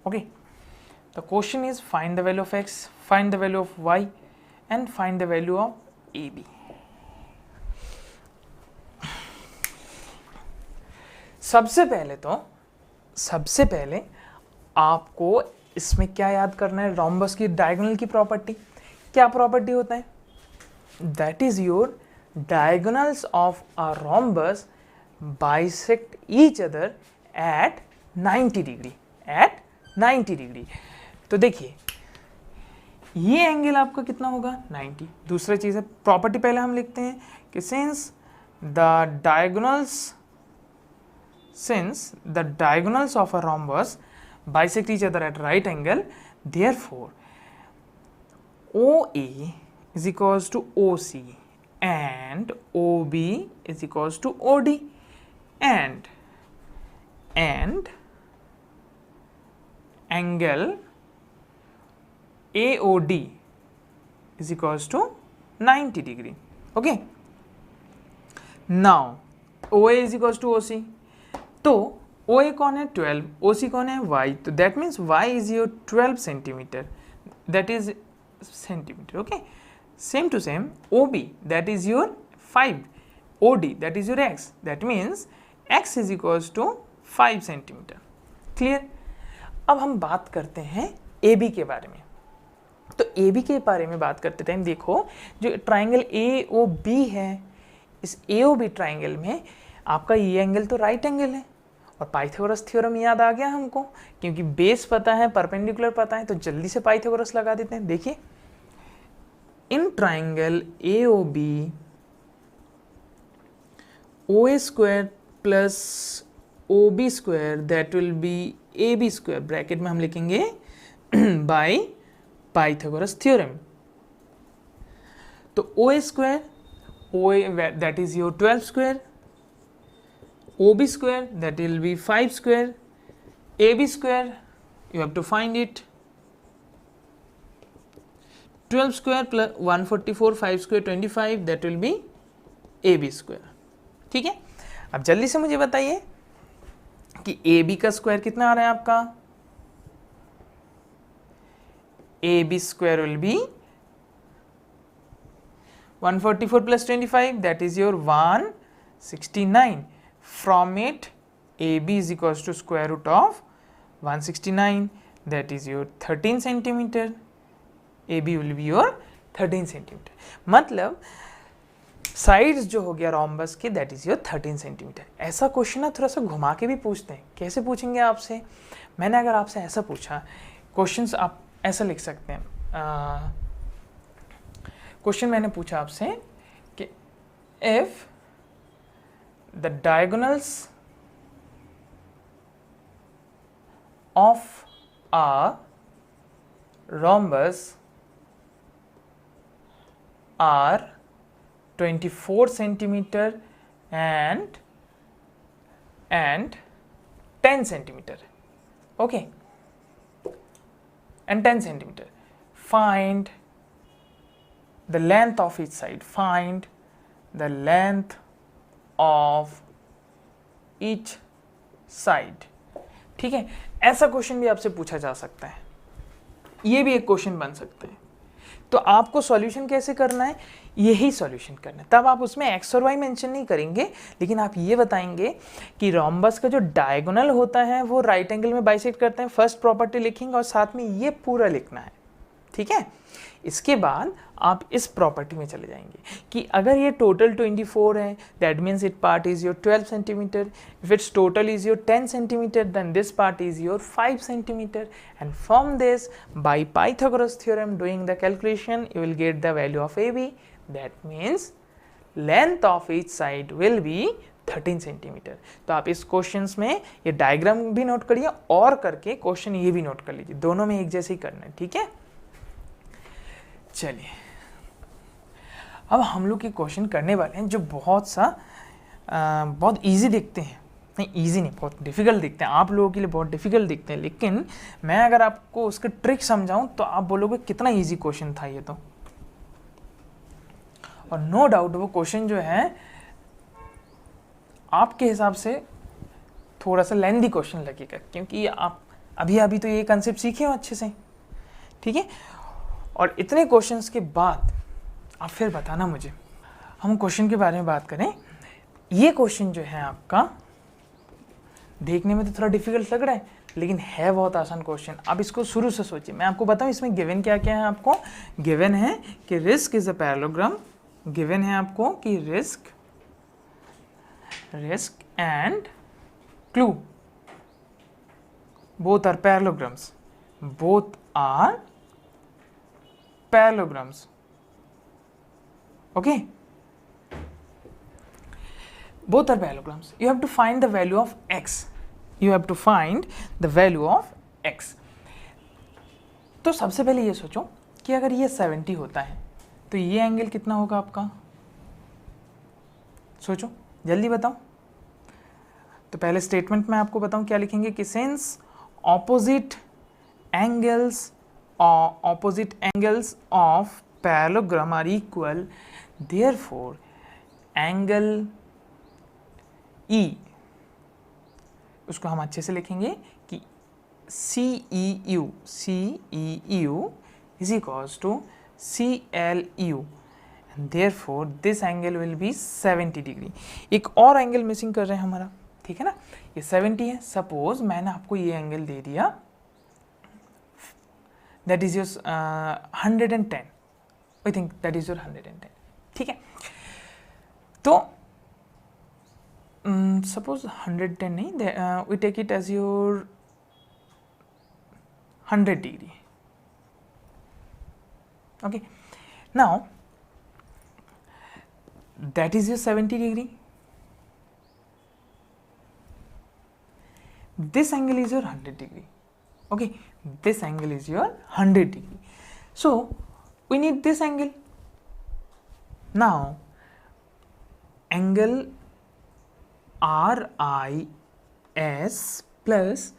Okay, the question is find the value of x, find the value of y and find the value of AB. सबसे पहले आपको इसमें क्या याद करना है? Rhombus की diagonal की प्रॉपर्टी. क्या प्रॉपर्टी होता है? That is your diagonals of a rhombus bisect each other at 90 degree. At 90 degree. तो देखिए ये एंगल आपका कितना होगा? 90. दूसरा चीज़ है प्रॉपर्टी, पहले हम लिखते हैं कि since the diagonals of a rhombus bisect each other at right angle, therefore OA is equals to OC and OB is equals to OD and angle AOD is equals to 90 degree. Okay, now OA is equals to OC. तो O ए कौन है 12, ओ सी कौन है y, तो that means y is your 12 centimetre, that is centimetre. Okay, same to same O B that is your 5, O D that is your x, that means x is equals to 5 centimetre. Clear. अब हम बात करते हैं A B के बारे में. तो A B के बारे में बात करते टाइम देखो, जो ट्राइंगल ए ओ बी है, इस ए ओ बी ट्राइंगल में आपका ये एंगल तो राइट एंगल है, और पाइथागोरस थ्योरम याद आ गया हमको, क्योंकि बेस पता है, परपेंडिकुलर पता है, तो जल्दी से पाइथागोरस लगा देते हैं. देखिए, in triangle A O B O A square plus O B square that will be A B square, bracket में हम लिखेंगे बाय पाइथागोरस थ्योरम. तो O A square, O A that is your 12 square, OB square that will be 5 square, AB square you have to find it, 12 square plus 144, 5 square 25, that will be AB square. ठीक है. अब जल्दी से मुझे बताइए कि AB का square कितना आ रहा है आपका. AB square will be 144 plus 25, that is your 169. From it AB is equals to square root of 169, that is your 13 centimeter. AB will be your 13 centimeter. मतलब साइड्स जो हो गया रोम्बस के दैट इज योर 13 सेंटीमीटर. ऐसा question ना थोड़ा सा घुमा के भी पूछते हैं. कैसे पूछेंगे आपसे. मैंने अगर आपसे ऐसा पूछा, क्वेश्चंस आप ऐसा लिख सकते हैं. क्वेश्चन मैंने पूछा आपसे कि if the diagonals of a rhombus are 24 centimeter and 10 centimeter. Okay, and 10 centimeter. Find the length of each side. Find the length of each side. ठीक है. ऐसा क्वेश्चन भी आपसे पूछा जा सकता है. ये भी एक क्वेश्चन बन सकता है. तो आपको सॉल्यूशन कैसे करना है, यही सॉल्यूशन करना है. तब आप उसमें एक्स और वाई मेंशन नहीं करेंगे, लेकिन आप ये बताएंगे कि रोम्बस का जो डायगोनल होता है वो राइट एंगल में बाइसेक्ट करते हैं. फर्स्ट प्रॉपर्टी लिखेंगे और साथ में ये पूरा लिखना है. ठीक है. इसके बाद आप इस प्रॉपर्टी में चले जाएंगे कि अगर ये टोटल 24 है, that means it part is your 12 centimetre. If it's total is your 10 centimetre, then this part is your 5 centimetre. And from this, by Pythagoras theorem doing the calculation, you will get the value of AB. That means length of each side will be 13 centimetre. तो आप इस questions में ये diagram भी note करिए और करके question ये भी नोट कर लीजिए. दोनों में एक जैसे ही करना है. ठीक है. चलिए, अब हम लोग के क्वेश्चन करने वाले हैं जो बहुत इजी दिखते हैं. नहीं, इजी नहीं, बहुत डिफिकल्ट दिखते हैं. आप लोगों के लिए बहुत डिफिकल्ट दिखते हैं, लेकिन मैं अगर आपको उसका ट्रिक समझाऊं तो आप बोलोगे कितना इजी क्वेश्चन था ये तो. और नो डाउट वो क्वेश्चन जो है आपके हिसाब से थोड़ा सा लेंदी क्वेश्चन लगेगा, क्योंकि आप अभी तो ये कंसेप्ट सीखे हो अच्छे से. ठीक है. और इतने क्वेश्चंस के बाद आप फिर बताना मुझे. हम क्वेश्चन के बारे में बात करें. ये क्वेश्चन जो है आपका देखने में तो थोड़ा डिफिकल्ट लग रहा है, लेकिन है बहुत आसान क्वेश्चन. आप इसको शुरू से सोचिए. मैं आपको बताऊं इसमें गिवन क्या क्या है. आपको गिवन है कि RISK is a parallelogram. Given है आपको कि RISK and CLUE both are parallelograms. Both are parallelograms. Okay, both are parallelograms. You have to find the value of x. You have to find the value of x. तो सबसे पहले ये सोचो कि अगर ये 70 होता है तो ये एंगल कितना होगा आपका. सोचो, जल्दी बताओ. तो पहले स्टेटमेंट में आपको बताऊं क्या लिखेंगे कि since opposite angles of parallelogram are equal, therefore angle E उसको हम अच्छे से लिखेंगे कि CEU is equals to CLU and therefore this angle will be 70 degree. एक और एंगल मिसिंग कर रहे हैं हमारा, ठीक है ना, ये 70 है। सपोज मैंने आपको ये एंगल दे दिया, that is your 110, I think that is your 110, ठीक है। तो सपोज 110 नहीं, we take it as your 100 degree, okay, now that is your 70 degree, this angle is your 100 degree, okay, this angle is your 100 degree, so we need this angle. Now angle RIS plus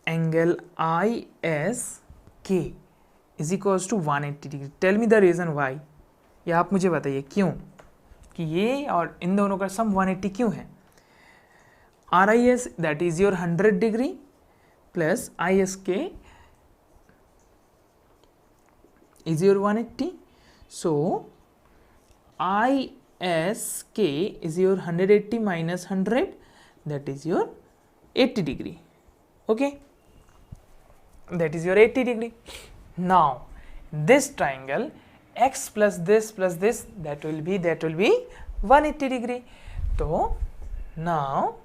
angle ISK is equals to 180 degree. Tell me the reason why. ये आप मुझे बताइए क्यों कि ये और इन दोनों का सम 180 क्यों है। RIS that is your 100 degree plus ISK is your 180. So ISK is your 180 minus 100, that is your 80 degree. Okay, that is your 80 degree. Now this triangle x plus this that will be 180 degree. So now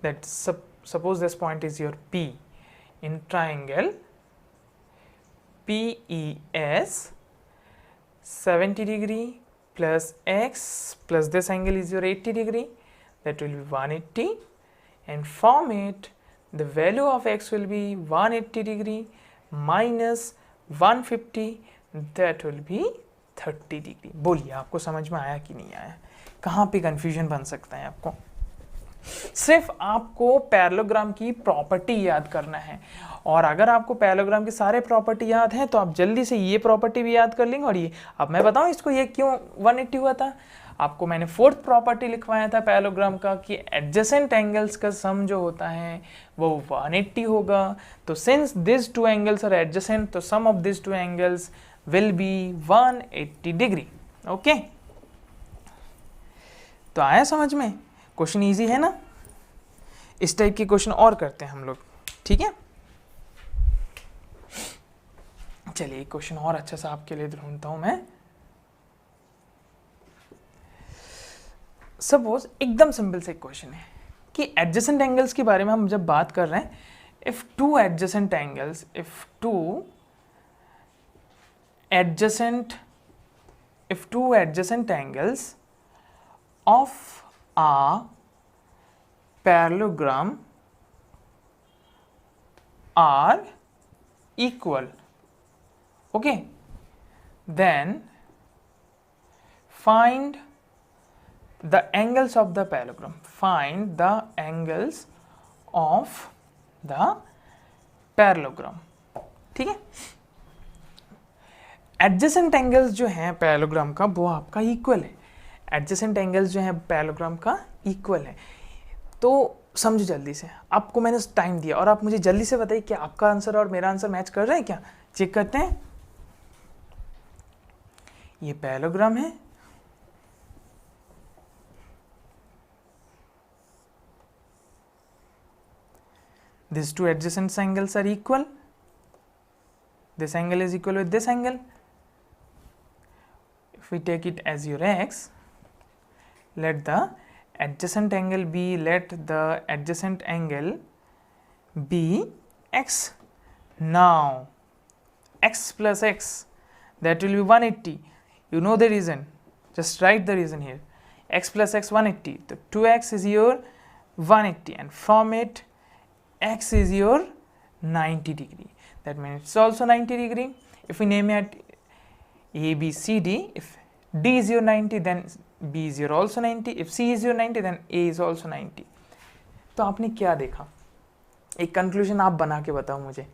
that suppose this point is your P in triangle PES, 70 degree plus x plus this angle is your 80 degree, that will be 180, and from it the value of x will be 180 degree minus 150, that will be 30 degree. बोलिए आपको समझ में आया कि नहीं आया, कहाँ पे कंफ्यूजन बन सकता है आपको। सिर्फ आपको पैरेललोग्राम की प्रॉपर्टी याद करना है, और अगर आपको पैरेललोग्राम के सारे प्रॉपर्टी याद हैं तो आप जल्दी से ये प्रॉपर्टी भी याद कर लेंगे। और ये अब मैं बताऊं इसको ये क्यों 180 हुआ था, आपको मैंने फोर्थ प्रॉपर्टी लिखवाया था पैरेललोग्राम का कि एडजेसेंट एंगल्स का सम जो होता है वो 180 होगा। तो since this two angles are adjacent तो sum of this two angles will be 180 degree. Okay, तो आया समझ में, क्वेश्चन इजी है ना। इस टाइप के क्वेश्चन और करते हैं हम लोग, ठीक है। चलिए एक क्वेश्चन और अच्छा सा आपके लिए ढूंढता हूं मैं। सपोज एकदम सिंपल से क्वेश्चन है कि एडजेसेंट एंगल्स के बारे में हम जब बात कर रहे हैं, if two adjacent angles of a parallelogram are equal, okay, then find the angles of the parallelogram. Find the angles of the parallelogram, ठीक है। एडजेसेंट एंगल्स जो हैं पैरेललोग्राम का वो आपका इक्वल है, एडजेसेंट एंगल्स जो हैं पैरेललोग्राम का इक्वल है। तो समझो जल्दी से, आपको मैंने टाइम दिया और आप मुझे जल्दी से बताइए क्या आपका आंसर और मेरा आंसर मैच कर रहे हैं क्या, चेक करते हैं। ये पैरेललोग्राम है, these two adjacent angles are equal, this angle is equal with this angle. If we take it as your x, let the adjacent angle be x. Now x plus x, that will be 180. You know the reason, just write the reason here. X plus x 180, so 2x is your 180, and from it x is your 90 degree, that means it's also 90 degree. If we name it A, B, C, D, if D is your 90 then B is your also 90, if C is your 90 then A is also 90. तो आपने क्या देखा, एक conclusion आप बना के बताओ मुझे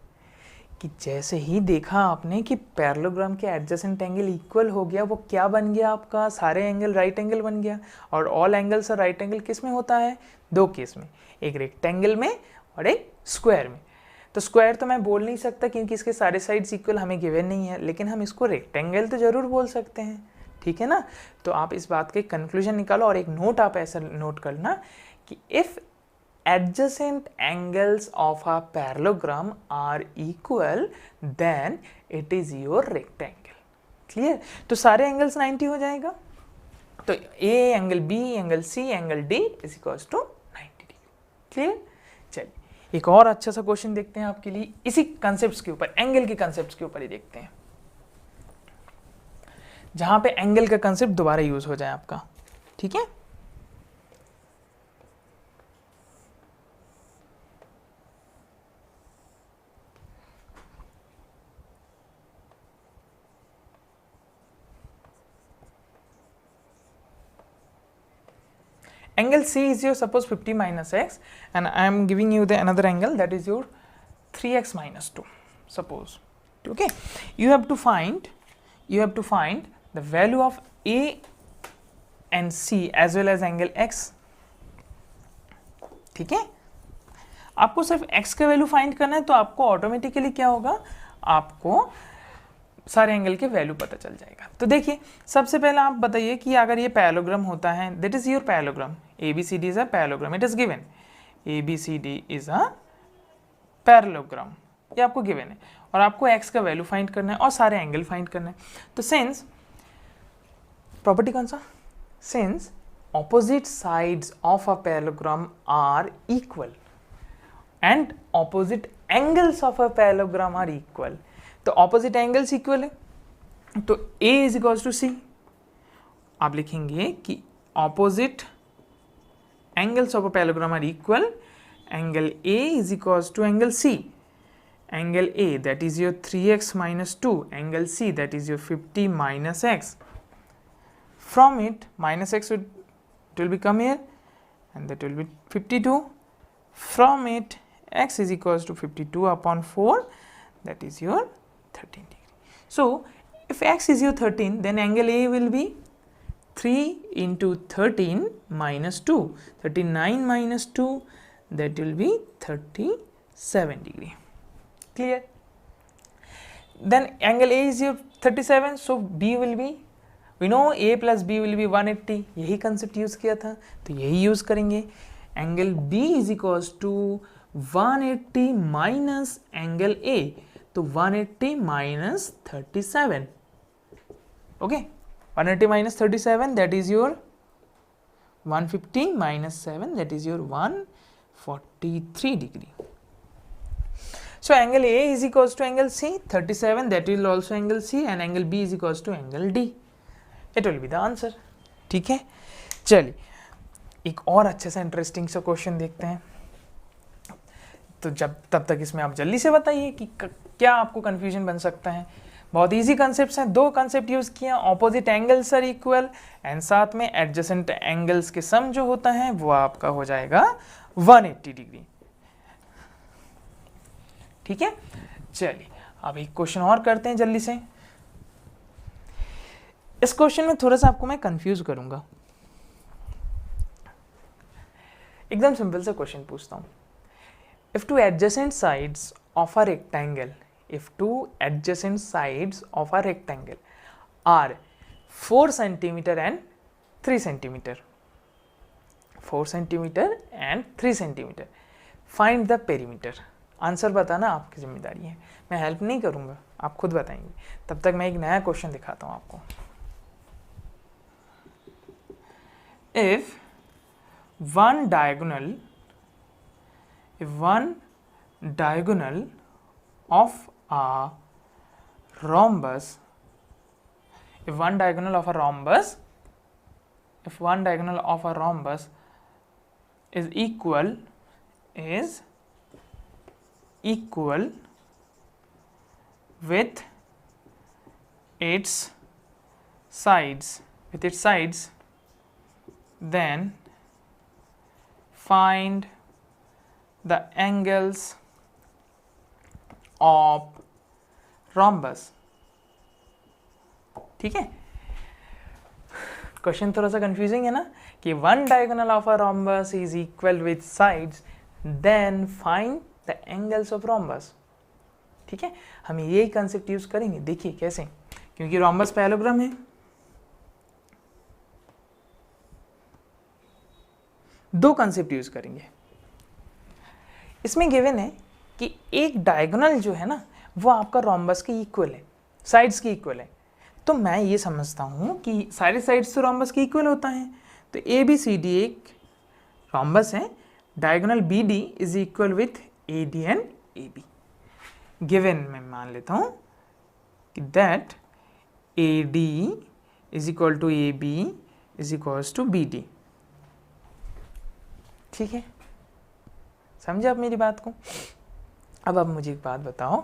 कि जैसे ही देखा आपने कि पैरेललोग्राम के एडजेसेंट एंगल इक्वल हो गया, वो क्या बन गया आपका, सारे एंगल राइट एंगल बन गया। और ऑल एंगल्स राइट एंगल किस में होता है, दो केस में, एक रेक्टेंगल में और एक स्क्वायर में। तो स्क्वायर तो मैं बोल नहीं सकता क्योंकि इसके सारे साइड्स इक्वल हमें गिवन नहीं है, लेकिन हम इसको रेक्टेंगल तो जरूर बोल सकते हैं, ठीक है ना। तो आप इस बात के कंक्लूजन निकालो और एक नोट आप ऐसा नोट करना कि if adjacent angles of a parallelogram are equal then it is your rectangle। Clear. तो सारे एंगल्स 90 हो जाएगा, तो A angle B angle C angle D is equals to 90 degree. Clear. चलिए एक और अच्छा सा क्वेश्चन देखते हैं आपके लिए, इसी कंसेप्ट के ऊपर, एंगल के कंसेप्ट के ऊपर ही देखते हैं, जहां पे एंगल का कंसेप्ट दोबारा यूज हो जाए आपका, ठीक है। Angle C is your suppose 50 minus x, and I am giving you the another angle that is your 3x minus 2 suppose, okay। you have to find the value of A and C as well as angle x, ठीक है। आपको सिर्फ x का value find करना है, तो आपको automatically क्या होगा, आपको सारे एंगल के वैल्यू पता चल जाएगा। तो देखिए सबसे पहले आप बताइए कि अगर ये पैरेललोग्राम होता है, that is your parallelogram, ABCD is a parallelogram, it is given ABCD is a parallelogram, ये आपको गिवन है, और आपको x का वैल्यू फाइंड करना है और सारे एंगल फाइंड करना है। तो सिंस प्रॉपर्टी कौन सा, since opposite sides of a parallelogram are equal and opposite angles of a parallelogram are equal, तो ऑपोजिट एंगल्स इक्वल है, तो A is equals to C, आप लिखेंगे कि opposite angles of a parallelogram are equal, angle A is equals to angle C, angle A that is your 3x minus 2, angle C that is your 50 minus x, from it minus x it will become here and that will be 52, from it x is equals to 52 upon 4, that is your 13 degree. So if x is your 13, then angle A will be 3 into 13 minus 2, 39 minus 2, that will be 37 degree. Clear? Then angle A is your 37, so B will be, we know A plus B will be 180, यही concept use किया था, तो यही use करेंगे। Angle B is equals to 180 minus angle A, तो 180 minus 37, okay, 180 minus 37 that is your 150 minus 7 that is your 143 degree. So angle A is equals to angle C, 37 that will also angle C, and angle B is equals to angle D. It will be the answer. ठीक है, चलिए एक और अच्छा सा interesting सा question देखते हैं। तो तब तक इसमें आप जल्दी से बताइए कि क्या आपको कंफ्यूजन बन सकता है। बहुत इजी कंसेप्ट्स हैं, दो कंसेप्ट यूज किया, opposite angles are equal and साथ में एडजेसेंट एंगल्स के सम जो होता है वो आपका हो जाएगा 180 डिग्री। ठीक है, चलिए अब एक क्वेश्चन और करते हैं जल्दी से। इस क्वेश्चन में थोड़ा सा आपको मैं कंफ्यूज करूंगा, एकदम सिंपल सा क्वेश्चन पूछता हूं। If two adjacent sides of a rectangle, if two adjacent sides of a rectangle are 4 centimeter and 3 centimeter, 4 centimeter and 3 centimeter, find the perimeter। Answer बताना आपकी जिम्मेदारी है, मैं हेल्प नहीं करूंगा, आप खुद बताएंगे। तब तक मैं एक नया क्वेश्चन दिखाता हूं आपको। if one diagonal of a rhombus, if one diagonal of a rhombus is equal with its sides, then find the angles of rhombus. ठीक है, क्वेश्चन थोड़ा सा कंफ्यूजिंग है ना, कि one diagonal of a rhombus is equal with sides, then find the angles of rhombus. ठीक है, हम यही कंसेप्ट यूज करेंगे। देखिए कैसे, क्योंकि रोम्बस पैरेललोग्राम है, दो कंसेप्ट यूज करेंगे। इसमें गिवन है कि एक डायगोनल जो है ना वो आपका रोम्बस के इक्वल है, साइड्स के इक्वल है। तो मैं ये समझता हूँ कि सारे साइड्स तो रोम्बस के इक्वल होता है, तो ए बी सी डी एक रोम्बस है, diagonal B D is equal with A D and A B. Given मैं मान लेता हूँ कि that A D is equal to A B is equals to B D. ठीक है, समझे आप मेरी बात को? अब आप मुझे एक बात बताओ,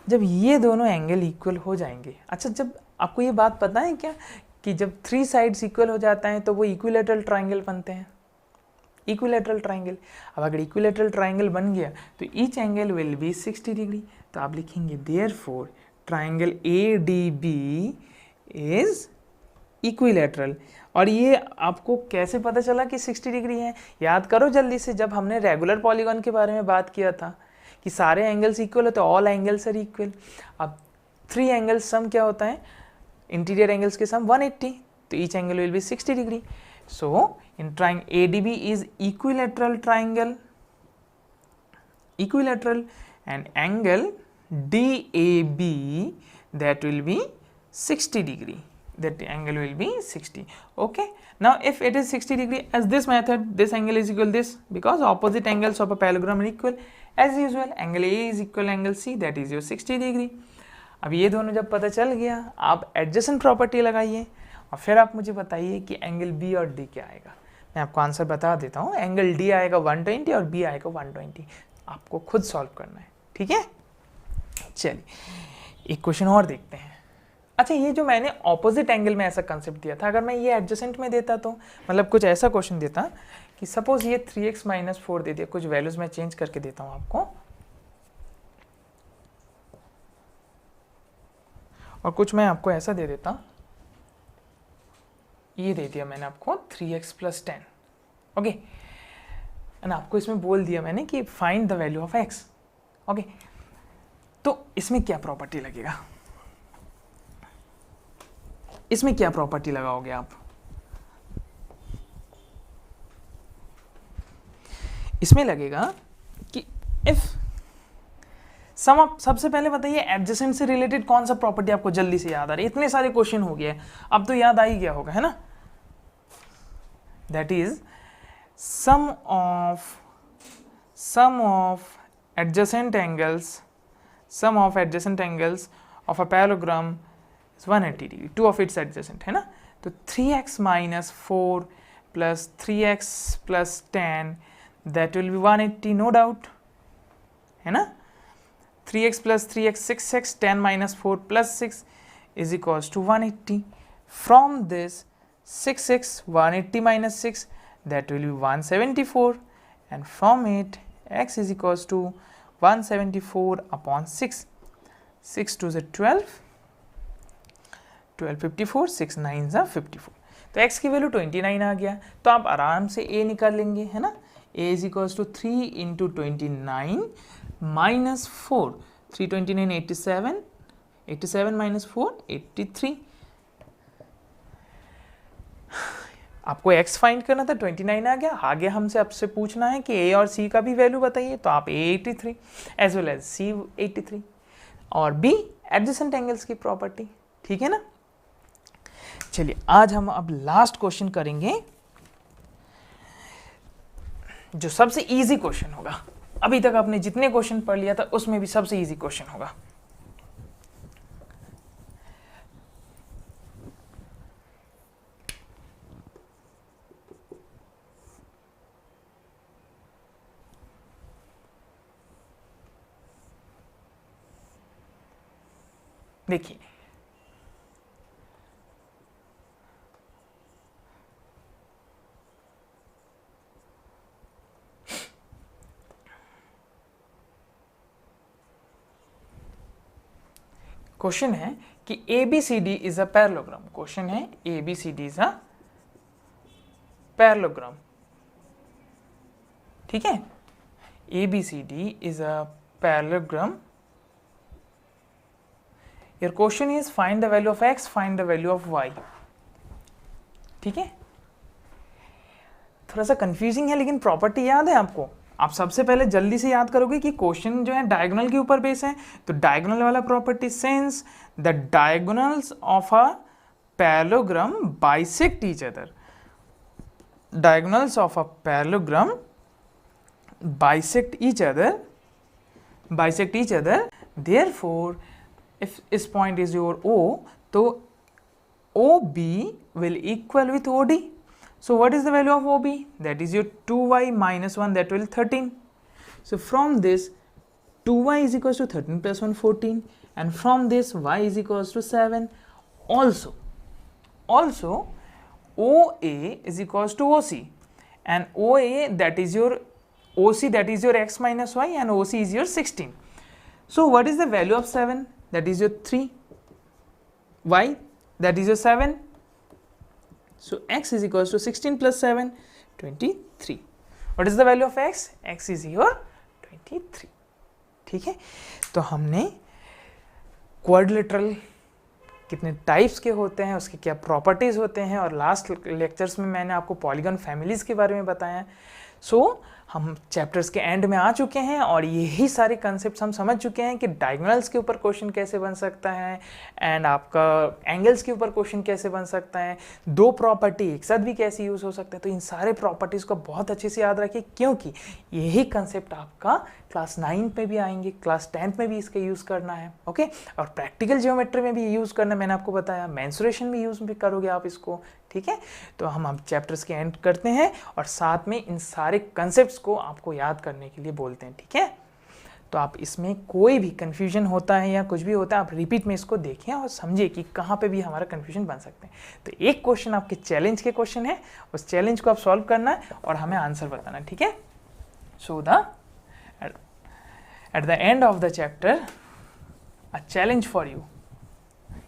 जब ये दोनों एंगल इक्वल हो जाएंगे, अच्छा जब आपको ये बात पता है क्या कि जब थ्री साइड्स इक्वल हो जाता है तो वो इक्विलैटरल ट्रायंगल बनते हैं, इक्विलैटरल ट्रायंगल। अब अगर इक्विलैटरल ट्रायंगल बन गया तो each angle will be 60 degree, तो आप लिखेंगे therefore triangle A D B is equilateral. और ये आपको कैसे पता चला कि 60 डिग्री है? याद करो जल्दी से, जब हमने रेगुलर पॉलीगॉन के बारे में बात किया था कि सारे एंगल्स इक्वल है तो ऑल एंगल्स आर इक्वल। अब थ्री एंगल्स सम क्या होता है? इंटीरियर एंगल्स के सम 180, तो each angle will be 60 degree. So in triangle ADB is equilateral triangle, equilateral, and angle DAB that will be 60 degree, that angle will be 60. Okay, now if it is 60 degree as this method, this angle is equal this, because opposite angles of a parallelogram are equal. As usual angle A is equal angle C, that is your 60 degree. अब ये दोनों जब पता चल गया, आप adjacent property लगाइए और फिर आप मुझे बताइए कि एंगल B और D क्या आएगा। मैं आपको आंसर बता देता हूँ, एंगल D आएगा 120 और B आएगा 120। आपको खुद सॉल्व करना है, ठीक है? चलिए एक क्वेश्चन और देखते हैं। अच्छा, ये जो मैंने ऑपोजिट एंगल में ऐसा कंसेप्ट दिया था, अगर मैं ये एडजेसेंट में देता तो मतलब कुछ ऐसा क्वेश्चन देता कि सपोज ये 3x - 4 दे दिया, कुछ वैल्यूज मैं चेंज करके देता हूँ आपको, और कुछ मैं आपको ऐसा दे देता, ये दे दिया मैंने आपको 3x + 10, ओके, एंड आपको इसमें बोल दिया मैंने कि find the value of x, okay. तो इसमें क्या प्रॉपर्टी लगेगा? इसमें क्या प्रॉपर्टी लगाओगे आप? इसमें लगेगा कि इफ सम ऑफ, सबसे पहले बताइए एडजेसेंट से रिलेटेड कौन सा प्रॉपर्टी आपको जल्दी से याद आ रही है? इतने सारे क्वेश्चन हो गए, अब तो याद आ ही गया होगा, है ना? That is sum of adjacent angles of a parallelogram is 180 degree, two of its adjacent, है ना? तो 3x - 4 plus 3x plus 10 that will be 180, no doubt, है ना? 3x plus 3x 6x, 10 minus 4 plus 6 is equals to 180. From this 6x 180 minus 6, that will be 174, and from it x is equals to 174 upon 6, 6 2s are 12, 12 54, 6 9s are 54, तो x की value 29 आ गया। तो आप आराम से a निकाल लेंगे, है ना? a is equals to 3 into 29 minus 4, 329 87, 87 minus 4 83। आपको x फाइंड करना था, 29 आ गया। आगे हमसे आपसे पूछना है कि a और c का भी वैल्यू बताइए, तो आप a 83 as well as c 83 और b एडजेसेंट एंगल्स की प्रॉपर्टी, ठीक है ना? चलिए आज हम अब लास्ट क्वेश्चन करेंगे, जो सबसे इजी क्वेश्चन होगा। अभी तक आपने जितने क्वेश्चन पढ़ लिया था उसमें भी सबसे इजी क्वेश्चन होगा। देखिए क्वेश्चन है कि ABCD is a parallelogram. Question है ABCD इज अ पैरेललोग्राम, ठीक है। ABCD is a parallelogram. Your question is find the value of x, find the value of y, ठीक है। थोड़ा सा कंफ्यूजिंग है लेकिन प्रॉपर्टी याद है आपको। आप सबसे पहले जल्दी से याद करोगे कि क्वेश्चन जो है डायगोनल के ऊपर बेस है, तो डायगोनल वाला property, since the diagonals of a parallelogram bisect each other, diagonals of a parallelogram bisect each other, therefore if this point is your O, so OB will equal with OD. So what is the value of OB? That is your 2y minus 1, that will 13. So from this 2y is equals to 13 plus 1 14, and from this y is equals to 7. Also OA is equals to OC, and OA, that is your OC, that is your x minus y, and OC is your 16. So what is the value of 7? That is your 3. Y, that is your 7. So x is equals to 16 plus 7, 23. What is the value of x? X is your 23. ठीक है, तो हमने quadrilateral कितने types के होते हैं, उसके क्या प्रॉपर्टीज़ होते हैं, और लास्ट लेक्चर्स में मैंने आपको पॉलीगॉन फैमिलीज़ के बारे में बताया। सो हम चैप्टर्स के एंड में आ चुके हैं और यही सारे कंसेप्ट हम समझ चुके हैं कि डायगोनल्स के ऊपर क्वेश्चन कैसे बन सकता है, एंड आपका एंगल्स के ऊपर क्वेश्चन कैसे बन सकता है, दो प्रॉपर्टी एक साथ भी कैसे यूज़ हो सकता है। तो इन सारे प्रॉपर्टीज़ को बहुत अच्छे से याद रखिए, क्योंकि यही कंसेप्ट आपका क्लास 9 में भी आएंगे, क्लास 10th में भी इसका यूज़ करना है, ओके। और प्रैक्टिकल ज्योमेट्री में भी यूज़ करना, मैंने आपको बताया, मेंसुरेशन में यूज़ भी करोगे आप इसको, ठीक है। तो हम चैप्टर्स के एंड करते हैं और साथ में इन सारे कंसेप्ट्स को आपको याद करने के लिए बोलते हैं, ठीक है। तो आप इसमें कोई भी कन्फ्यूजन होता है या कुछ भी होता है, आप रिपीट में इसको देखें और समझिए कि कहाँ पे भी हमारा कन्फ्यूजन बन सकते हैं। तो एक क्वेश्चन आपके चैलेंज के क्वेश्चन है, उस चैलेंज को आप सॉल्व करना है और हमें आंसर बताना है, ठीक है। So at the end of the chapter a challenge for you,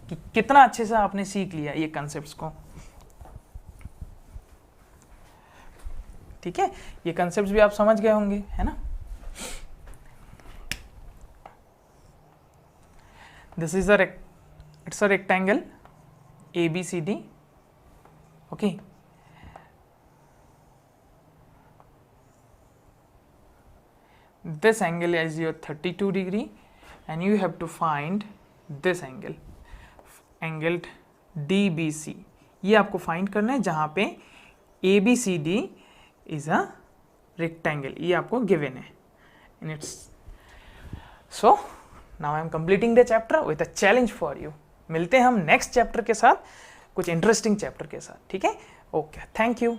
कि कितना अच्छे से आपने सीख लिया ये कंसेप्ट्स को, ठीक है। ये कंसेप्ट्स भी आप समझ गए होंगे, है ना। This is it's a rectangle ABCD, okay. This angle is your 32 degree and you have to find this angle, angle DBC, ये आपको फाइंड करना है, जहाँ पे ABCD is a rectangle, ये आपको given है in its। So now I am completing the chapter with a challenge for you। मिलते हैं हम नेक्स्ट चैप्टर के साथ, कुछ इंटरेस्टिंग चैप्टर के साथ, ठीक है। Okay, thank you.